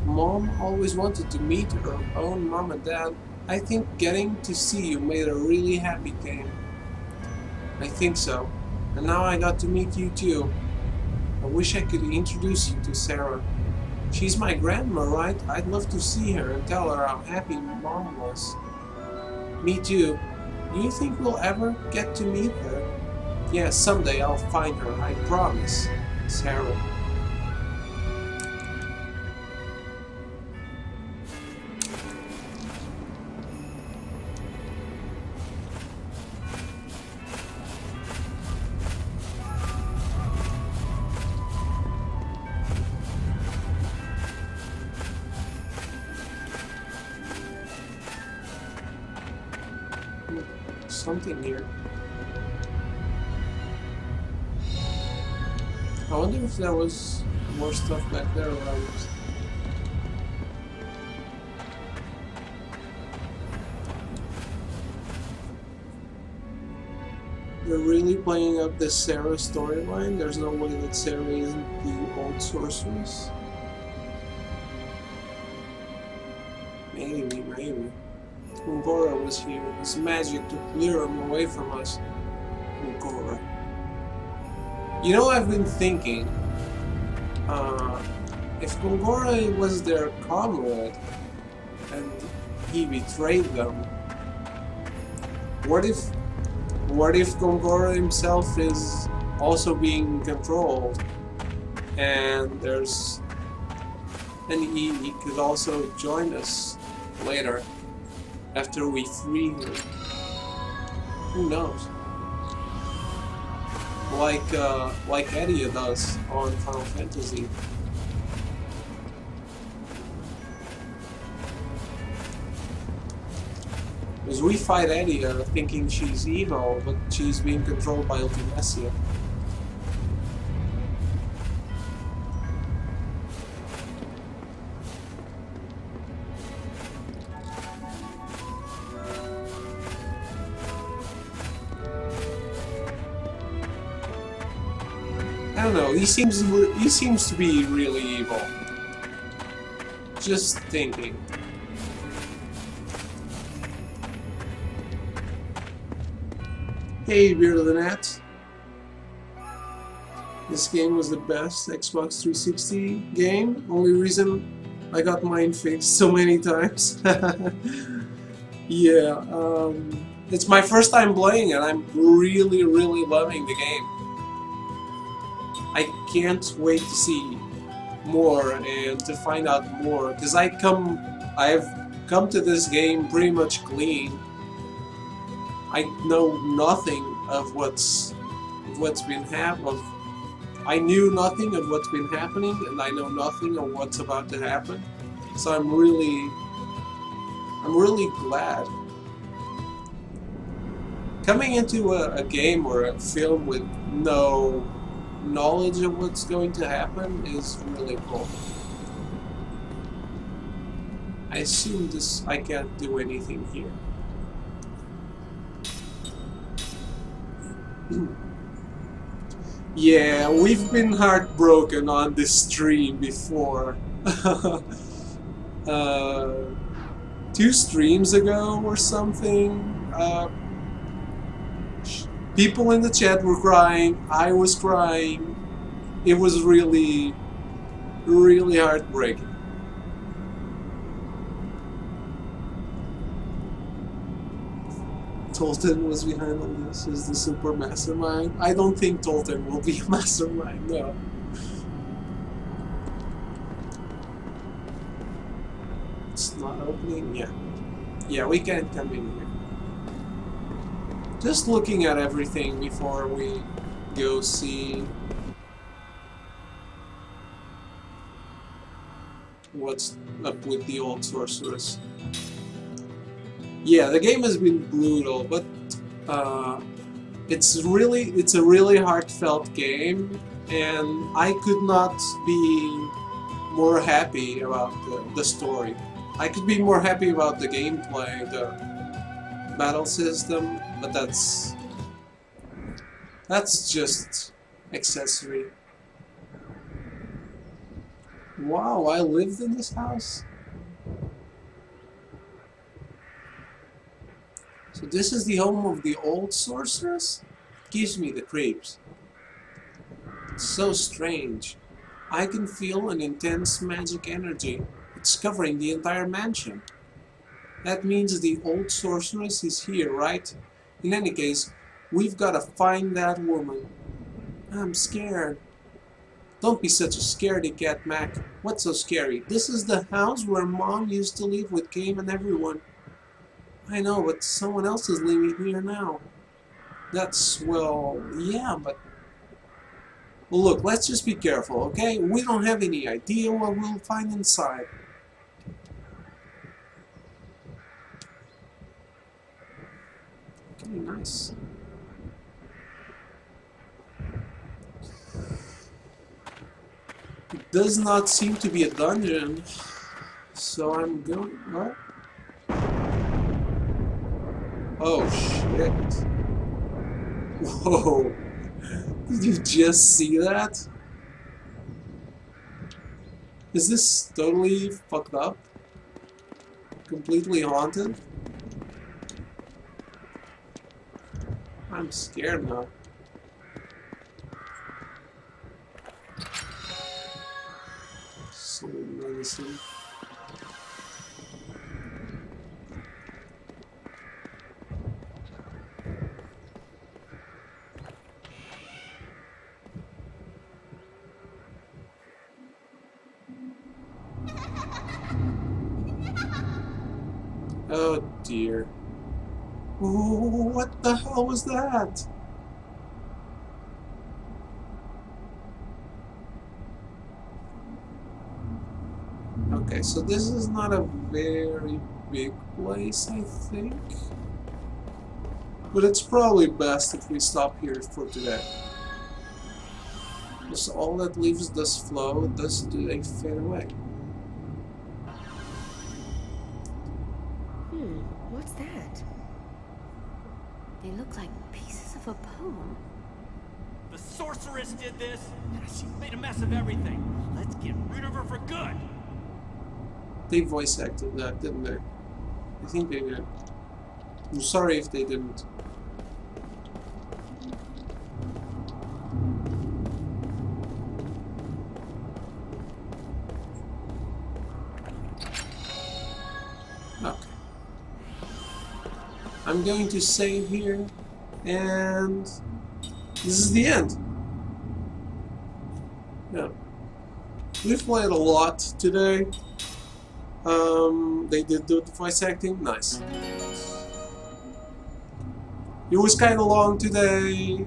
Mom always wanted to meet her own mom and dad. I think getting to see you made her really happy, Kane. I think so. And now I got to meet you too. I wish I could introduce you to Sarah. She's my grandma, right? I'd love to see her and tell her how happy Mom was. Me too. Do you think we'll ever get to meet her? Yeah, someday I'll find her, I promise. Sarah. Something here. I wonder if there was more stuff back there around us. They're really playing up this Sarah storyline. There's no way that Sarah isn't the old sorceress. Maybe. When Gora was here, his magic took Lirum away from us. Gora. You know, I've been thinking, if Gongora was their comrade and he betrayed them, What if Gongora himself is also being controlled, and there's he could also join us later after we free him? Who knows? Like Edia does on Final Fantasy. Because we fight Edia thinking she's evil, but she's being controlled by Ultimecia. I don't know, he seems to be really evil. Just thinking. Hey, Beard of the Net. This game was the best Xbox 360 game. Only reason I got mine fixed so many times. Yeah, it's my first time playing it. I'm really loving the game. I can't wait to see more and to find out more, because I've come to this game pretty much clean. I know nothing of what's been happening. I knew nothing of what's been happening, and I know nothing of what's about to happen. So I'm really glad. Coming into a game or a film with no knowledge of what's going to happen is really cool. I assume I can't do anything here. Yeah, we've been heartbroken on this stream before. 2 streams ago or something. People in the chat were crying, I was crying. It was really heartbreaking. Tolton was behind all this as the super mastermind. I don't think Tolton will be a mastermind, no. It's not opening yet. Yeah, we can't come in here. Just looking at everything before we go see what's up with the old sorceress. Yeah, the game has been brutal, but it's a really heartfelt game, and I could not be more happy about the story. I could be more happy about the gameplay, the battle system, but that's just accessory. Wow, I lived in this house? So this is the home of the old sorceress? Gives me the creeps. It's so strange. I can feel an intense magic energy. It's covering the entire mansion. That means the old sorceress is here, right? In any case, we've got to find that woman. I'm scared. Don't be such a scaredy cat, Mac. What's so scary? This is the house where Mom used to live with Kame and everyone. I know, but someone else is living here now. That's, well, yeah, but... Well, look, let's just be careful, okay? We don't have any idea what we'll find inside. Okay, nice. It does not seem to be a dungeon, so I'm going... What? Oh shit. Whoa. Did you just see that? Is this totally fucked up? Completely haunted? I'm scared now. So menacing. dear. Ooh, what the hell was that? Okay, so this is not a very big place, I think. But it's probably best if we stop here for today. Because all that leaves does flow, thus do they fade away. What's that? They look like pieces of a poem. The sorceress did this. She made a mess of everything. Let's get rid of her for good. They voice acted that, didn't they? I think they did. I'm sorry if they didn't. Okay. I'm going to save here, and this is the end. Yeah. We've played a lot today. They did do the voice acting, nice. It was kind of long today.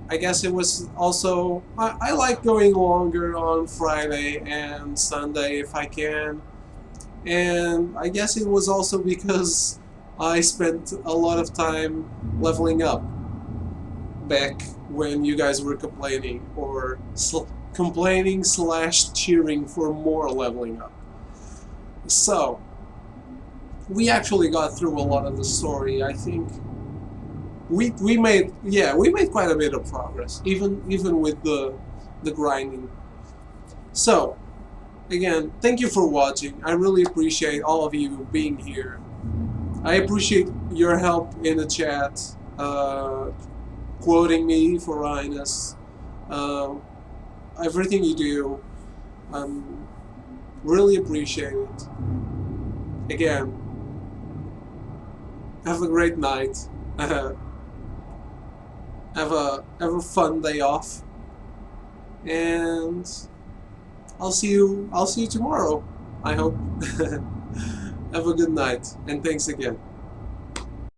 I guess it was also... I like going longer on Friday and Sunday if I can. And I guess it was also because I spent a lot of time leveling up back when you guys were complaining, or complaining / cheering for more leveling up. So, we actually got through a lot of the story. I think we made quite a bit of progress, even with the grinding. So, again, thank you for watching. I really appreciate all of you being here. I appreciate your help in the chat, quoting me for Rhinus, everything you do. Really appreciate it. Again, have a great night. Have a fun day off, and I'll see you tomorrow, I hope. Have a good night, and thanks again.